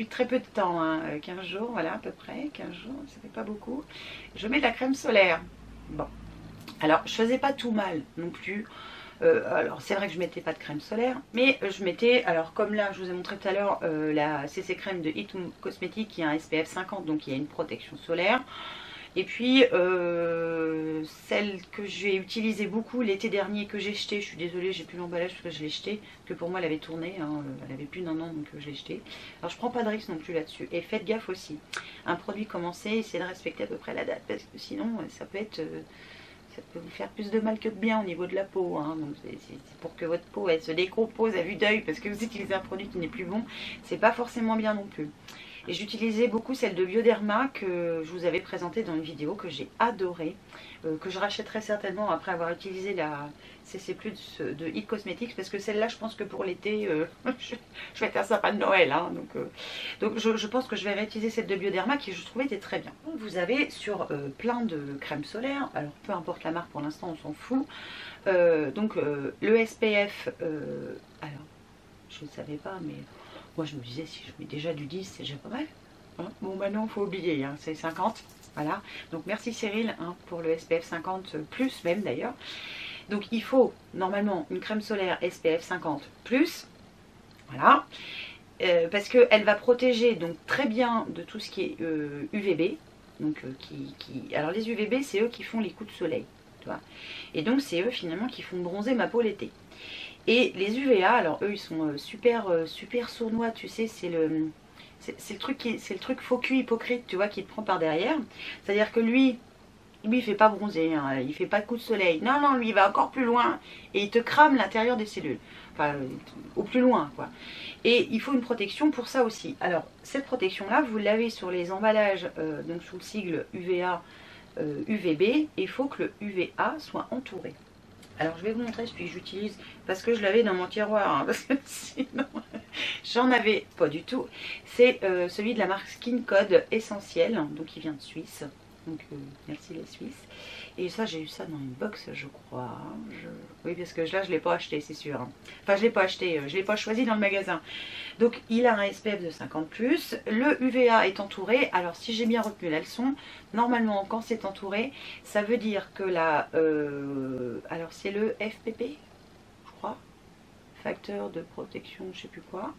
Speaker 1: très peu de temps, hein, 15 jours, voilà à peu près, 15 jours, ça fait pas beaucoup, je mets de la crème solaire. Bon, alors je faisais pas tout mal non plus. Alors c'est vrai que je mettais pas de crème solaire, mais je mettais, alors comme là je vous ai montré tout à l'heure, la CC crème de It Cosmetics qui a un SPF 50, donc il y a une protection solaire. Et puis celle que j'ai utilisée beaucoup l'été dernier, que j'ai jetée, je suis désolée, j'ai plus l'emballage parce que je l'ai jetée, parce que pour moi elle avait tourné, hein, elle avait plus d'un an donc je l'ai jetée. Alors je prends pas de risque non plus là-dessus, et faites gaffe aussi, un produit commencé, essayez de respecter à peu près la date, parce que sinon ça peut être... ça peut vous faire plus de mal que de bien au niveau de la peau. Hein. Donc c'est pour que votre peau elle se décompose à vue d'œil parce que vous utilisez un produit qui n'est plus bon. C'est pas forcément bien non plus. Et j'utilisais beaucoup celle de Bioderma que je vous avais présentée dans une vidéo que j'ai adorée. Que je rachèterai certainement après avoir utilisé la CC Plus de It Cosmetics. Parce que celle-là je pense que pour l'été je vais faire sapin de Noël. Hein. Donc je pense que je vais réutiliser celle de Bioderma qui je trouvais était très bien. Vous avez sur plein de crèmes solaires. Alors peu importe la marque pour l'instant on s'en fout. Donc le SPF, alors je ne savais pas mais moi je me disais si je mets déjà du 10 c'est déjà pas mal. Hein, bon maintenant il faut oublier, hein, c'est 50. Voilà, donc merci Cyril hein, pour le SPF 50 plus même d'ailleurs. Donc il faut normalement une crème solaire SPF 50 plus. Voilà. Parce qu'elle va protéger donc très bien de tout ce qui est UVB. Donc, alors les UVB c'est eux qui font les coups de soleil. Tu vois. Et donc c'est eux finalement qui font bronzer ma peau l'été. Et les UVA, alors eux ils sont super sournois, tu sais, c'est le truc faux cul hypocrite, tu vois, qui te prend par derrière. C'est-à-dire que lui il fait pas bronzer, hein, il fait pas de coup de soleil. Non, non, lui il va encore plus loin et il te crame l'intérieur des cellules. Enfin, au plus loin, quoi. Et il faut une protection pour ça aussi. Alors, cette protection-là, vous l'avez sur les emballages, donc sous le sigle UVA, UVB. Et il faut que le UVA soit entouré. Alors, je vais vous montrer celui que j'utilise parce que je l'avais dans mon tiroir. Hein, parce que sinon, j'en avais pas du tout. C'est celui de la marque Skin Code Essentiel, donc il vient de Suisse. Donc merci les Suisses. Et ça j'ai eu ça dans une box je crois. Oui parce que là je ne l'ai pas acheté c'est sûr. Enfin je ne l'ai pas acheté, je ne l'ai pas choisi dans le magasin. Donc il a un SPF de 50+. Le UVA est entouré. Alors si j'ai bien retenu la leçon, normalement quand c'est entouré, ça veut dire que la... alors c'est le FPP je crois. Facteur de protection je sais plus quoi.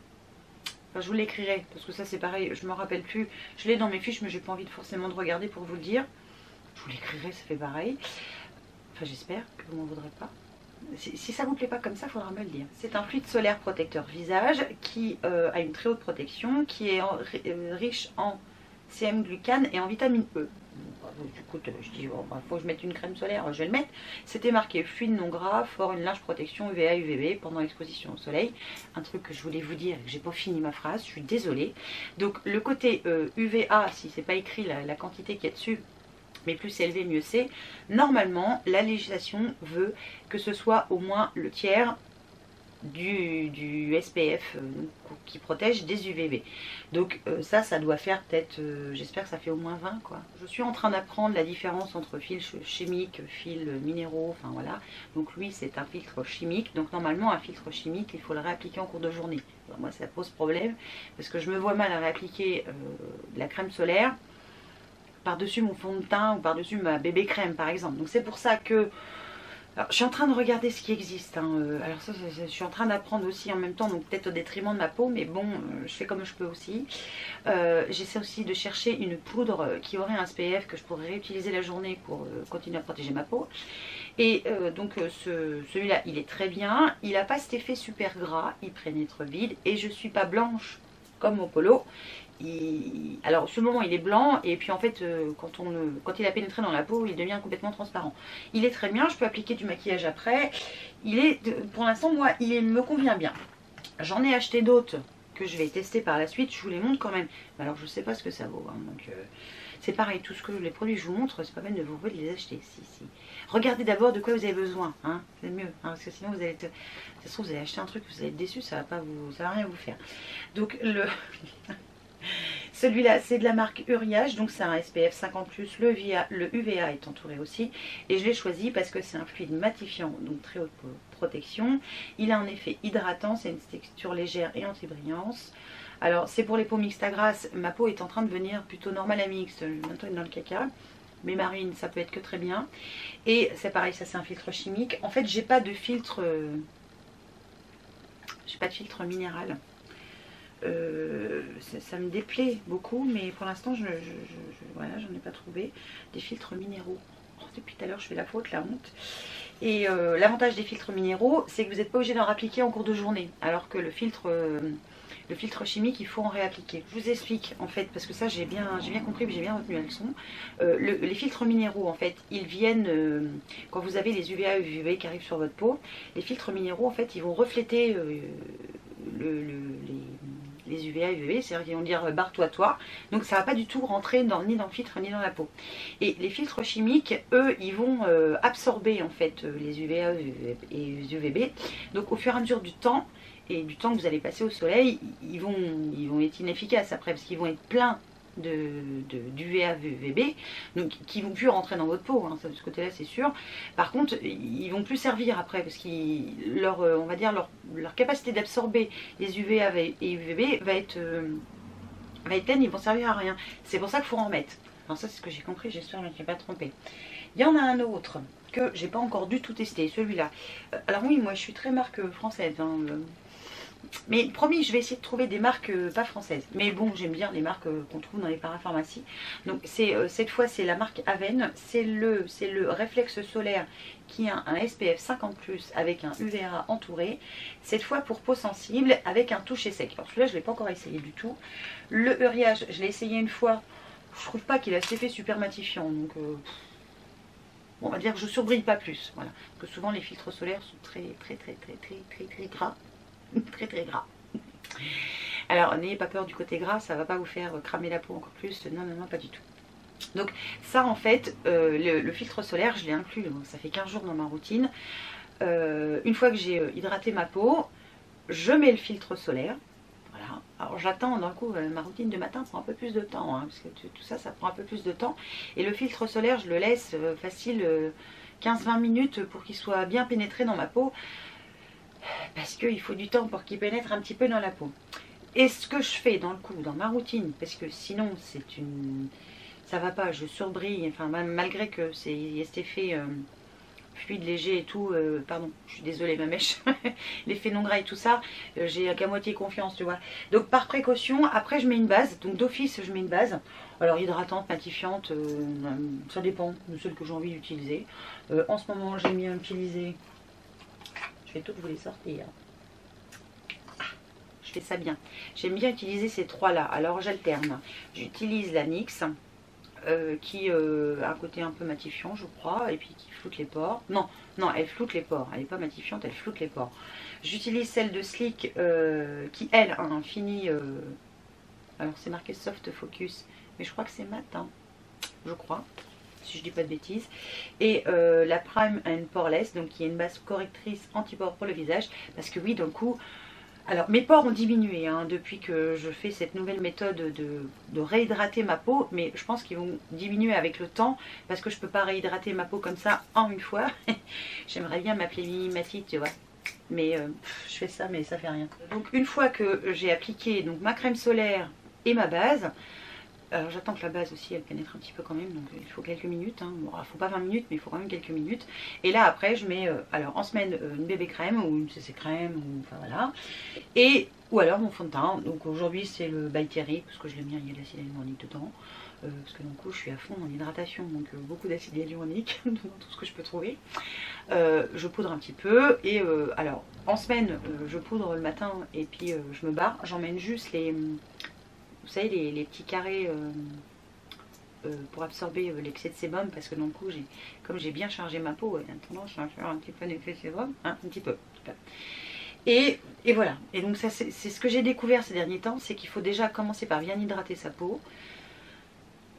Speaker 1: Enfin, je vous l'écrirai parce que ça c'est pareil, je me rappelle plus. Je l'ai dans mes fiches mais j'ai pas envie forcément de regarder pour vous le dire. Je vous l'écrirai, ça fait pareil. Enfin j'espère que vous m'en voudrez pas. Si ça vous plaît pas comme ça, il faudra me le dire. C'est un fluide solaire protecteur visage qui a une très haute protection, qui est riche en CM-glucane et en vitamine E. Écoute, je dis, oh, bah, faut que je mette une crème solaire, je vais le mettre. C'était marqué fluide non gras, fort, une large protection UVA, UVB pendant l'exposition au soleil. Un truc que je voulais vous dire et que j'ai pas fini ma phrase, je suis désolée. Donc le côté UVA, si c'est pas écrit la quantité qu'il y a dessus, mais plus c'est élevé, mieux c'est. Normalement, la législation veut que ce soit au moins le tiers du SPF qui protège des UVB. Donc ça doit faire peut-être, j'espère que ça fait au moins 20 quoi. Je suis en train d'apprendre la différence entre fils chimiques, fils minéraux, enfin voilà. Donc lui c'est un filtre chimique, donc normalement un filtre chimique il faut le réappliquer en cours de journée. Alors, moi ça pose problème parce que je me vois mal à réappliquer de la crème solaire par-dessus mon fond de teint ou par-dessus ma bébé crème par exemple. Donc c'est pour ça que alors, je suis en train de regarder ce qui existe. Hein. Alors ça, je suis en train d'apprendre aussi en même temps, donc peut-être au détriment de ma peau, mais bon, je fais comme je peux aussi. J'essaie aussi de chercher une poudre qui aurait un SPF que je pourrais réutiliser la journée pour continuer à protéger ma peau. Et donc celui-là, il est très bien. Il n'a pas cet effet super gras, il pénètre vite et je suis pas blanche comme mon polo. Alors sur le moment il est blanc et puis en fait quand il a pénétré dans la peau il devient complètement transparent. Il est très bien, je peux appliquer du maquillage après. Pour l'instant moi me convient bien. J'en ai acheté d'autres que je vais tester par la suite, je vous les montre quand même. Alors je sais pas ce que ça vaut, hein, donc c'est pareil, tout ce que les produits que je vous montre, c'est pas peine de vous les acheter. Si. Regardez d'abord de quoi vous avez besoin, hein, c'est mieux, hein, parce que sinon vous allez être, ça se trouve vous allez acheter un truc, vous allez être déçu, ça va rien vous faire. Donc celui-là c'est de la marque Uriage, donc c'est un SPF 50+, le UVA est entouré aussi. Et je l'ai choisi parce que c'est un fluide matifiant, donc très haute protection. Il a un effet hydratant, c'est une texture légère et anti-brillance. Alors c'est pour les peaux mixtes à grasse, ma peau est en train de devenir plutôt normale à mixte, bientôt dans le caca. Mais marine ça peut être que très bien. Et c'est pareil, ça c'est un filtre chimique. En fait j'ai pas de filtre minéral. Ça me déplaît beaucoup, mais pour l'instant voilà, j'en ai pas trouvé des filtres minéraux. Oh, depuis tout à l'heure je fais la faute, la honte. Et l'avantage des filtres minéraux c'est que vous n'êtes pas obligé d'en réappliquer en cours de journée, alors que le filtre chimique il faut en réappliquer. Je vous explique en fait, parce que ça j'ai bien compris, j'ai bien retenu la leçon. Les filtres minéraux en fait ils viennent quand vous avez les UVA et UVB qui arrivent sur votre peau. Les filtres minéraux en fait ils vont refléter les UVA et UVB, c'est-à-dire qu'ils vont dire barre-toi toi, donc ça va pas du tout rentrer ni dans le filtre ni dans la peau. Et les filtres chimiques, eux, ils vont absorber en fait les UVA et les UVB, donc au fur et à mesure du temps, et du temps que vous allez passer au soleil, ils vont être inefficaces après, parce qu'ils vont être pleins d'UVA, UVB, donc qui vont plus rentrer dans votre peau, hein, de ce côté là c'est sûr. Par contre ils vont plus servir après parce que on va dire leur capacité d'absorber les UVA et UVB va être pleine, ils vont servir à rien. C'est pour ça qu'il faut en mettre. Alors ça c'est ce que j'ai compris, j'espère que je ne m'ai pas trompée. Il y en a un autre que j'ai pas encore du tout testé, celui-là. Alors oui, moi je suis très marque française, hein, mais promis, je vais essayer de trouver des marques pas françaises. Mais bon, j'aime bien les marques qu'on trouve dans les parapharmacies. Donc cette fois, c'est la marque Aven. C'est le réflexe solaire qui a un SPF 50+, avec un UVA entouré. Cette fois pour peau sensible, avec un toucher sec. Alors celui-là, je ne l'ai pas encore essayé du tout. Le Uriage, je l'ai essayé une fois. Je trouve pas qu'il a cet effet super matifiant. Donc on va dire que je surbrille pas plus. Voilà. Parce que souvent, les filtres solaires sont très gras. Très gras. Alors n'ayez pas peur du côté gras, ça va pas vous faire cramer la peau encore plus, non pas du tout. Donc ça en fait, le filtre solaire je l'ai inclus, donc ça fait 15 jours dans ma routine. Une fois que j'ai hydraté ma peau, je mets le filtre solaire. Voilà. Alors j'attends, d'un coup ma routine de matin prend un peu plus de temps, hein, parce que tout ça prend un peu plus de temps. Et le filtre solaire je le laisse facile 15-20 minutes pour qu'il soit bien pénétré dans ma peau. Parce qu'il faut du temps pour qu'il pénètre un petit peu dans la peau. Et ce que je fais dans ma routine, parce que sinon ça va pas, je surbrille, enfin malgré que il y a cet effet fluide léger et tout, pardon, je suis désolée ma mèche, l'effet non gras et tout ça, j'ai qu'à moitié confiance, tu vois. Donc par précaution, après je mets une base, donc d'office je mets une base. Alors hydratante, matifiante, ça dépend de celle que j'ai envie d'utiliser. En ce moment j'ai bien utilisé. Je vais toutes vous les sortir. Je fais ça bien. J'aime bien utiliser ces trois-là. Alors j'alterne. J'utilise la NYX qui a un côté un peu matifiant, je crois, et puis qui floute les pores. Non, elle floute les pores. Elle n'est pas matifiante, elle floute les pores. J'utilise celle de Sleek qui, elle, a un fini... alors c'est marqué Soft Focus, mais je crois que c'est mat, hein, je crois. si je dis pas de bêtises, et la Prime and Poreless, donc qui est une base correctrice anti-pores pour le visage, parce que oui, d'un coup, alors mes pores ont diminué hein, depuis que je fais cette nouvelle méthode de réhydrater ma peau, mais je pense qu'ils vont diminuer avec le temps, parce que je peux pas réhydrater ma peau comme ça en une fois. J'aimerais bien m'appeler Mimimati, tu vois. Mais je fais ça, mais ça fait rien. Donc une fois que j'ai appliqué donc, ma crème solaire et ma base, alors j'attends que la base aussi elle pénètre un petit peu quand même, donc il faut quelques minutes, hein. Bon, il ne faut pas 20 minutes mais il faut quand même quelques minutes. Et là après je mets alors en semaine une bébé crème ou une CC crème, ou enfin voilà. Ou alors mon fond de teint, donc aujourd'hui c'est le By Thierry, parce que je l'aime bien, il y a de l'acide hyaluronique dedans. Parce que du coup je suis à fond en hydratation, donc beaucoup d'acide hyaluronique dans tout ce que je peux trouver. Je poudre un petit peu et alors en semaine je poudre le matin et puis je me barre, j'emmène juste les... Vous savez, les petits carrés pour absorber l'excès de sébum, parce que dans le coup, comme j'ai bien chargé ma peau, il y a tendance à faire un petit peu d'effet de sébum, hein, un petit peu. Et voilà. Et donc ça, c'est ce que j'ai découvert ces derniers temps, c'est qu'il faut déjà commencer par bien hydrater sa peau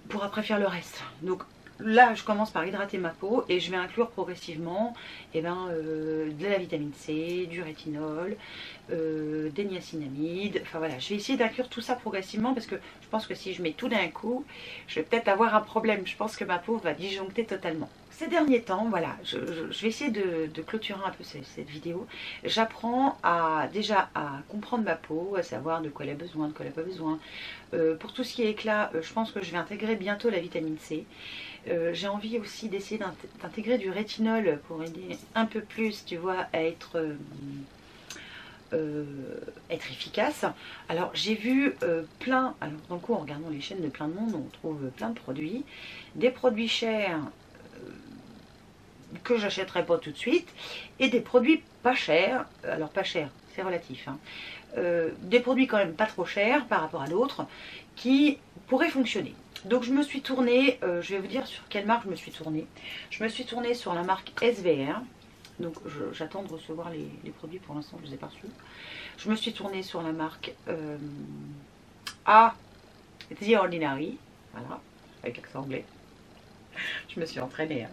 Speaker 1: pour après faire le reste. Donc là, je commence par hydrater ma peau et je vais inclure progressivement de la vitamine C, du rétinol, des niacinamides. Enfin voilà, je vais essayer d'inclure tout ça progressivement parce que je pense que si je mets tout d'un coup, je vais peut-être avoir un problème. Je pense que ma peau va disjoncter totalement. Ces derniers temps, voilà, je vais essayer de clôturer un peu cette vidéo. J'apprends déjà à comprendre ma peau, à savoir de quoi elle a besoin, de quoi elle n'a pas besoin. Pour tout ce qui est éclat, je pense que je vais intégrer bientôt la vitamine C. J'ai envie aussi d'essayer d'intégrer du rétinol pour aider un peu plus, tu vois, à être efficace. Alors j'ai vu plein, alors dans le coup en regardant les chaînes de plein de monde, on trouve plein de produits, des produits chers que j'achèterai pas tout de suite, et des produits pas chers, alors pas chers, c'est relatif, hein. Des produits quand même pas trop chers par rapport à d'autres, qui pourraient fonctionner. Donc je me suis tournée, je vais vous dire sur quelle marque je me suis tournée. Je me suis tournée sur la marque SVR, donc j'attends de recevoir les produits, pour l'instant je ne les ai pas reçus. Je me suis tournée sur la marque The Ordinary, voilà, avec l'accent anglais. Je me suis entraînée, hein.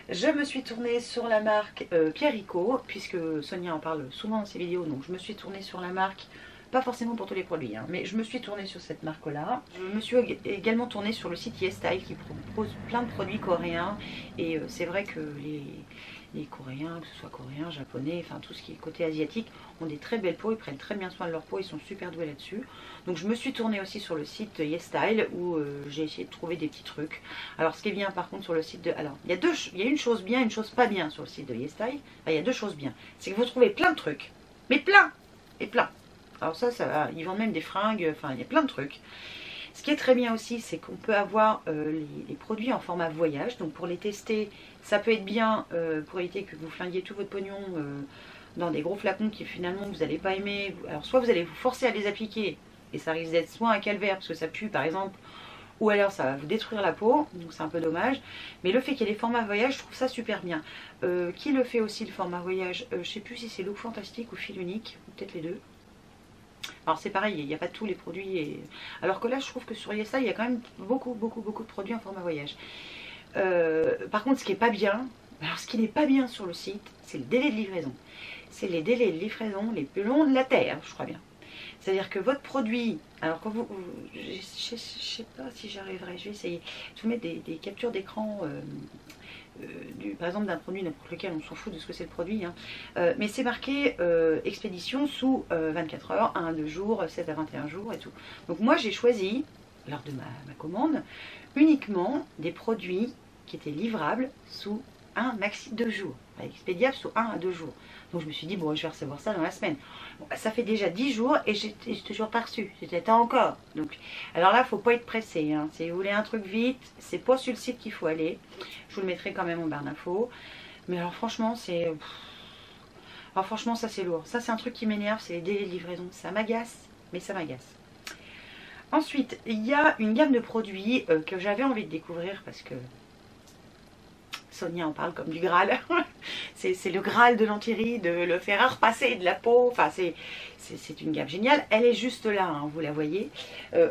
Speaker 1: Je me suis tournée sur la marque Pierrico, puisque Sonia en parle souvent dans ses vidéos, donc je me suis tournée sur la marque, pas forcément pour tous les produits, hein, mais je me suis tournée sur cette marque-là. Je me suis également tournée sur le site YesStyle qui propose plein de produits coréens, et c'est vrai que les Coréens, que ce soit coréens, japonais, enfin tout ce qui est côté asiatique, ont des très belles peaux, ils prennent très bien soin de leur peau, ils sont super doués là-dessus. Donc je me suis tournée aussi sur le site YesStyle où j'ai essayé de trouver des petits trucs. Alors ce qui est bien par contre sur le site de... Alors il y a une chose bien, une chose pas bien sur le site de YesStyle. Enfin, il y a deux choses bien. C'est que vous trouvez plein de trucs, mais plein et plein. Alors ça ils vendent même des fringues, enfin il y a plein de trucs. Ce qui est très bien aussi, c'est qu'on peut avoir les produits en format voyage. Donc pour les tester, ça peut être bien pour éviter que vous flinguiez tout votre pognon dans des gros flacons qui finalement vous n'allez pas aimer. Alors soit vous allez vous forcer à les appliquer et ça risque d'être soit un calvaire parce que ça pue par exemple, ou alors ça va vous détruire la peau, donc c'est un peu dommage. Mais le fait qu'il y ait les formats voyage, je trouve ça super bien. Qui le fait aussi le format voyage, je sais plus si c'est Look Fantastique ou Fil Unique, ou peut-être les deux. Alors c'est pareil, il n'y a pas tous les produits. Alors que là, je trouve que sur YesStyle, il y a quand même beaucoup de produits en format voyage. Par contre, ce qui n'est pas bien, alors ce qui n'est pas bien sur le site, c'est le délai de livraison. C'est les délais de livraison les plus longs de la Terre, je crois bien. C'est-à-dire que votre produit, alors quand je ne sais pas si j'arriverai, je vais essayer de vous mettre des captures d'écran. Par exemple d'un produit n'importe lequel, on s'en fout de ce que c'est le produit, hein. Mais c'est marqué expédition sous 24 heures, 1 à 2 jours, 7 à 21 jours et tout. Donc moi j'ai choisi, lors de ma commande, uniquement des produits qui étaient livrables sous un maxi 2 jours, expédiable sous 1 à 2 jours. Donc je me suis dit, bon, je vais recevoir ça dans la semaine. Bon, ça fait déjà 10 jours et j'ai toujours pas reçu. J'étais encore. Donc, alors là, il ne faut pas être pressé, hein. Si vous voulez un truc vite, c'est pas sur le site qu'il faut aller. Je vous le mettrai quand même en barre d'infos. Mais alors franchement, c'est... Alors franchement, ça c'est lourd. Ça c'est un truc qui m'énerve, c'est les délais de livraison. Ça m'agace, mais ça m'agace. Ensuite, il y a une gamme de produits que j'avais envie de découvrir parce que Sonia en parle comme du Graal. C'est le Graal de l'anti-rides, de le faire repasser de la peau. Enfin, c'est une gamme géniale. Elle est juste là, hein, vous la voyez.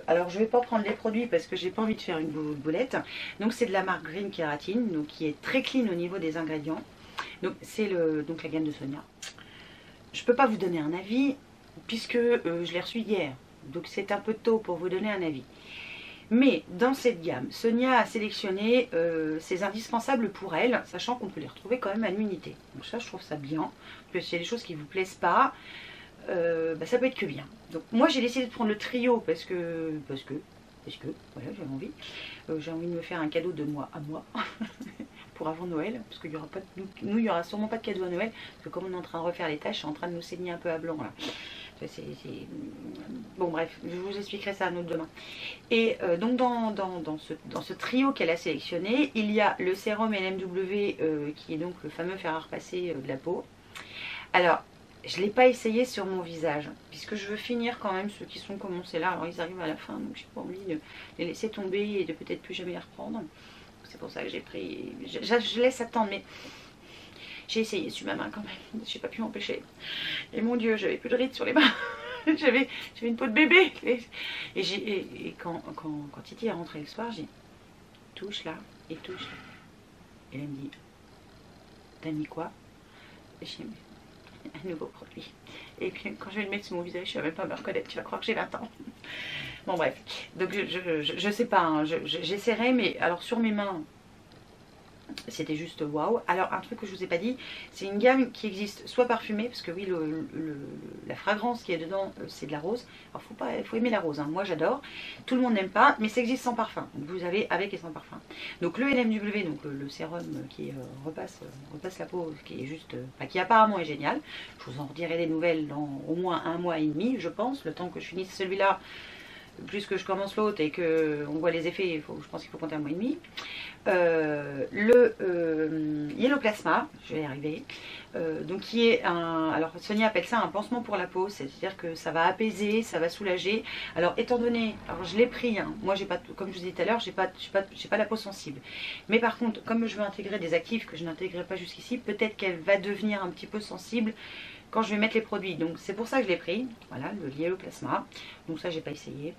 Speaker 1: Alors, je ne vais pas prendre les produits parce que j'ai pas envie de faire une boulette. Donc, c'est de la marque Green Keratin, donc qui est très clean au niveau des ingrédients. Donc, c'est donc la gamme de Sonia. Je ne peux pas vous donner un avis puisque je l'ai reçu hier. Donc, c'est un peu tôt pour vous donner un avis. Mais dans cette gamme, Sonia a sélectionné ses indispensables pour elle, sachant qu'on peut les retrouver quand même à l'unité. Donc ça, je trouve ça bien. Que s'il y a des choses qui ne vous plaisent pas, ça peut être que bien. Donc moi, j'ai décidé de prendre le trio parce que voilà, j'avais envie. J'ai envie de me faire un cadeau de moi à moi pour avant Noël, parce qu'il y aura pas de, nous, il n'y aura sûrement pas de cadeau à Noël, parce que comme on est en train de refaire les tâches, je suis en train de nous saigner un peu à blanc là. Bon bref, je vous expliquerai ça un autre demain. Et donc dans ce trio qu'elle a sélectionné, il y a le sérum LMW qui est donc le fameux fer à repasser de la peau. Alors, je ne l'ai pas essayé sur mon visage, puisque je veux finir quand même ceux qui sont commencés là. Alors ils arrivent à la fin, donc j'ai pas envie de les laisser tomber et de peut-être plus jamais les reprendre. C'est pour ça que j'ai pris... Je laisse attendre, mais... J'ai essayé sur ma main quand même, j'ai pas pu m'empêcher. Et mon Dieu, j'avais plus de rides sur les mains. j'avais une peau de bébé. Et quand Titi est rentrée le soir, j'ai dit, touche là et touche là. Et elle me dit, t'as mis quoi? J'ai mis un nouveau produit. Et puis quand je vais le mettre sur mon visage, je ne vais même pas me reconnaître, tu vas croire que j'ai 20 ans. Bon bref, donc je sais pas, hein, j'essaierai, mais alors sur mes mains, c'était juste waouh. Alors un truc que je vous ai pas dit, c'est une gamme qui existe soit parfumée, parce que oui, la fragrance qui est dedans, c'est de la rose. Alors faut aimer la rose, hein. Moi j'adore. Tout le monde n'aime pas, mais ça existe sans parfum. Donc, vous avez avec et sans parfum. Donc le LMW, donc le sérum qui repasse la peau, qui est juste, qui apparemment est génial. Je vous en redirai des nouvelles dans au moins 1 mois et demi, je pense, le temps que je finisse celui-là. Plus que je commence l'autre et qu'on voit les effets, je pense qu'il faut compter 1 mois et demi. Le Yellow Plasma, je vais y arriver, donc qui est un, alors Sonia appelle ça un pansement pour la peau, c'est-à-dire que ça va apaiser, ça va soulager. Alors étant donné, alors je l'ai pris, hein, moi j'ai pas, comme je vous disais tout à l'heure, j'ai pas la peau sensible, mais par contre comme je veux intégrer des actifs que je n'intégrais pas jusqu'ici, peut-être qu'elle va devenir un petit peu sensible quand je vais mettre les produits. Donc c'est pour ça que je l'ai pris. Voilà, le Yellow Plasma. Donc ça j'ai pas essayé.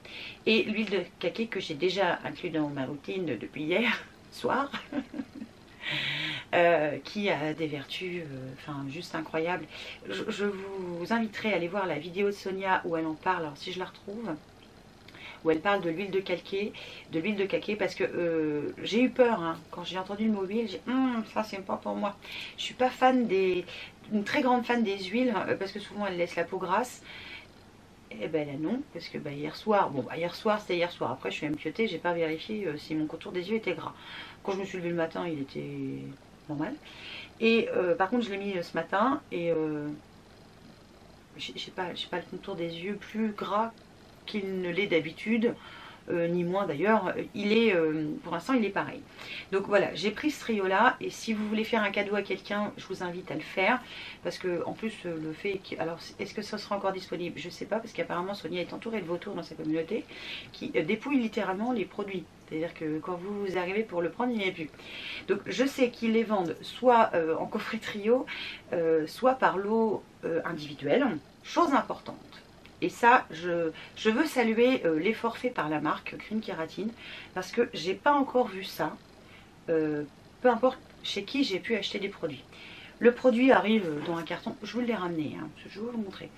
Speaker 1: Et l'huile de kaki que j'ai déjà inclus dans ma routine depuis hier soir. Qui a des vertus juste incroyables. Je vous inviterai à aller voir la vidéo de Sonia où elle en parle, alors si je la retrouve, où elle parle de l'huile de kaki, parce que j'ai eu peur, hein, quand j'ai entendu le mot huile, j'ai ça c'est pas pour moi. Je suis pas fan une très grande fan des huiles, parce que souvent elles laissent la peau grasse. Et ben là non, parce que hier soir, hier soir c'était hier soir, après je suis empiotée, j'ai pas vérifié si mon contour des yeux était gras. Quand je me suis levée le matin, il était normal. Et par contre je l'ai mis ce matin et j'ai pas le contour des yeux plus gras qu'il ne l'est d'habitude. Ni moins d'ailleurs, pour l'instant il est pareil. Donc voilà, j'ai pris ce trio là, et si vous voulez faire un cadeau à quelqu'un, je vous invite à le faire, parce que en plus le fait que, alors est-ce que ça sera encore disponible, je sais pas, parce qu'apparemment Sonia est entourée de vautours dans sa communauté qui dépouillent littéralement les produits, c'est à dire que quand vous arrivez pour le prendre, il n'y a plus. Donc je sais qu'ils les vendent soit en coffret trio, soit par lot individuel, chose importante. Et ça, je veux saluer l'effort fait par la marque Green Keratin, parce que j'ai pas encore vu ça, peu importe chez qui j'ai pu acheter des produits. Le produit arrive dans un carton, je vous l'ai ramené, hein, je vais vous le montrer,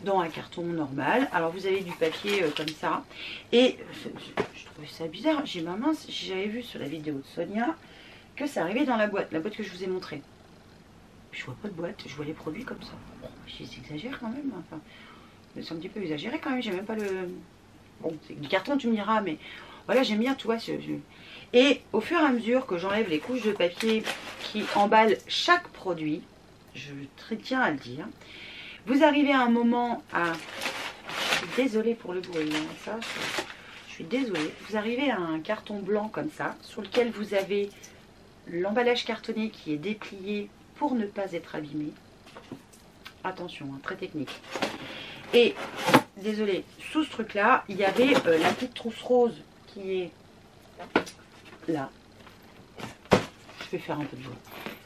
Speaker 1: dans un carton normal. Alors vous avez du papier comme ça, et je trouvais ça bizarre, j'ai ma main, j'avais vu sur la vidéo de Sonia que ça arrivait dans la boîte que je vous ai montrée. Je vois pas de boîte, je vois les produits comme ça. Bon, j'exagère quand même, enfin... C'est un petit peu exagéré quand même, j'ai même pas le... Bon, c'est du carton tu me diras, mais voilà, j'aime bien, tu vois. Et au fur et à mesure que j'enlève les couches de papier qui emballent chaque produit, je tiens à le dire, vous arrivez à un moment à... Je suis désolée pour le bruit, hein, ça, je suis désolée. Vous arrivez à un carton blanc comme ça, sur lequel vous avez l'emballage cartonné qui est déplié pour ne pas être abîmé. Attention, hein, très technique. Et, désolé, sous ce truc là, il y avait la petite trousse rose qui est là. vais faire un peu de jaune.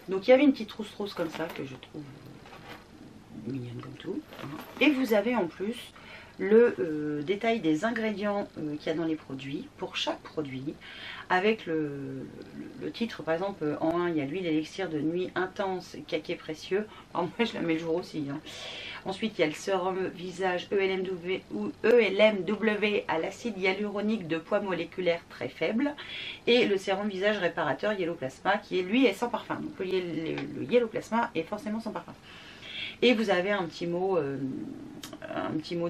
Speaker 1: Donc il y avait une petite trousse comme ça que je trouve mignonne comme tout. Et vous avez en plus le détail des ingrédients qu'il y a dans les produits, pour chaque produit, avec le titre. Par exemple, en 1, il y a l'huile élixir de nuit intense, caquet précieux. Alors moi, je la mets le jour aussi. Hein. Ensuite, il y a le sérum visage ELMW à l'acide hyaluronique de poids moléculaire très faible. Et le sérum visage réparateur Yellow Plasma, qui lui est sans parfum. Donc le Yellow Plasma est forcément sans parfum. Et vous avez un petit mot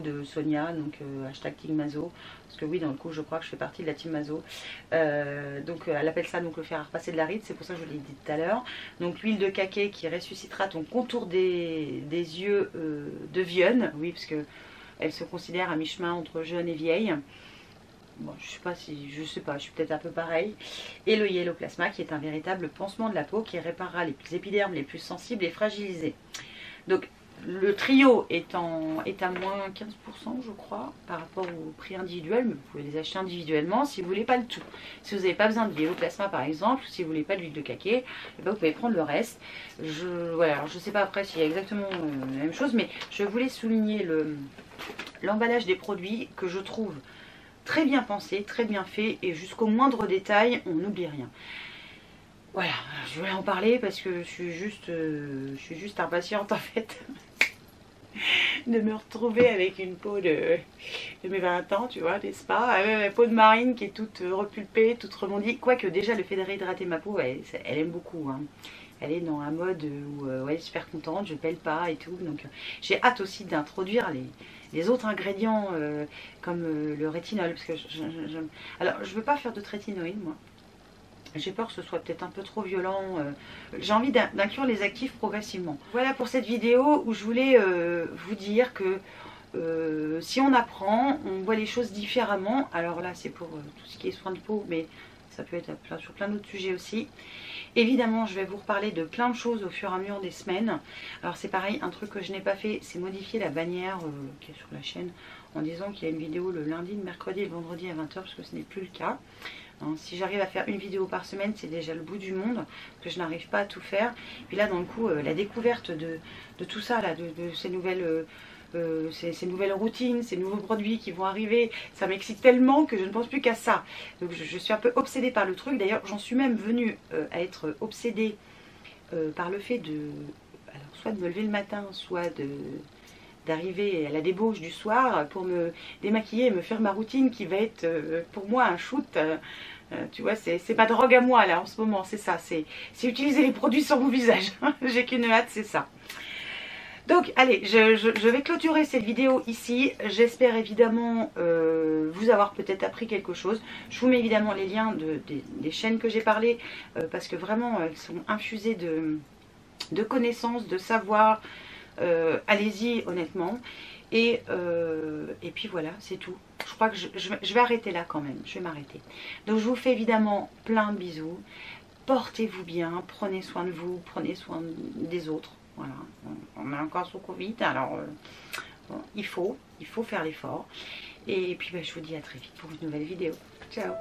Speaker 1: de Sonia, donc hashtag Team Mazo, parce que oui, dans le coup, je crois que je fais partie de la Team Mazo. Donc elle appelle ça donc le fer à repasser de la ride, c'est pour ça que je l'ai dit tout à l'heure. Donc l'huile de caquet qui ressuscitera ton contour des yeux de vieune, oui, parce que elle se considère à mi-chemin entre jeune et vieille. Bon, je sais pas, je suis peut-être un peu pareil. Et le Yellow Plasma qui est un véritable pansement de la peau qui réparera les épidermes les plus sensibles et fragilisés. Donc le trio est à moins 15% je crois par rapport au prix individuel, mais vous pouvez les acheter individuellement si vous voulez pas le tout. Si vous n'avez pas besoin de Yellow Plasma par exemple, ou si vous voulez pas de l'huile de caquet, vous pouvez prendre le reste. Voilà, alors je sais pas après s'il y a exactement la même chose, mais je voulais souligner l'emballage des produits que je trouve très bien pensé, très bien fait, et jusqu'au moindre détail, on n'oublie rien. Voilà, je voulais en parler parce que je suis juste impatiente en fait de me retrouver avec une peau de mes 20 ans, tu vois, n'est-ce pas? La peau de marine qui est toute repulpée, toute rebondie. Quoique déjà le fait de réhydrater ma peau, elle aime beaucoup. Hein. Elle est dans un mode où ouais, super contente, je pèle pas et tout. Donc j'ai hâte aussi d'introduire les autres ingrédients comme le rétinol. Parce que alors je veux pas faire de trétinoïde moi. J'ai peur que ce soit peut-être un peu trop violent. J'ai envie d'inclure les actifs progressivement. Voilà pour cette vidéo où je voulais vous dire que si on apprend, on voit les choses différemment. Alors là, c'est pour tout ce qui est soins de peau, mais ça peut être sur plein d'autres sujets aussi. Évidemment, je vais vous reparler de plein de choses au fur et à mesure des semaines. Alors c'est pareil, un truc que je n'ai pas fait, c'est modifier la bannière qui est sur la chaîne en disant qu'il y a une vidéo le lundi, le mercredi et le vendredi à 20 h, parce que ce n'est plus le cas. Hein, si j'arrive à faire une vidéo par semaine, c'est déjà le bout du monde, parce que je n'arrive pas à tout faire. Puis là, dans le coup, la découverte de tout ça, là, de ces nouvelles... ces nouvelles routines, ces nouveaux produits qui vont arriver, ça m'excite tellement que je ne pense plus qu'à ça. Donc je suis un peu obsédée par le truc. D'ailleurs j'en suis même venue à être obsédée par le fait soit de me lever le matin, soit d'arriver à la débauche du soir pour me démaquiller et me faire ma routine qui va être pour moi un shoot. Tu vois, c'est ma drogue à moi là en ce moment, c'est ça, c'est utiliser les produits sur mon visage. J'ai qu'une hâte, c'est ça. Donc allez, je vais clôturer cette vidéo ici. J'espère évidemment vous avoir peut-être appris quelque chose. Je vous mets évidemment les liens des chaînes que j'ai parlé parce que vraiment elles sont infusées de connaissances, de savoir. Allez-y honnêtement. Et puis voilà, c'est tout. Je crois que je vais arrêter là quand même. Je vais m'arrêter. Donc je vous fais évidemment plein de bisous. Portez-vous bien, prenez soin de vous, prenez soin des autres. Voilà, on est encore sous Covid, alors bon, il faut faire l'effort. Et puis je vous dis à très vite pour une nouvelle vidéo. Ciao!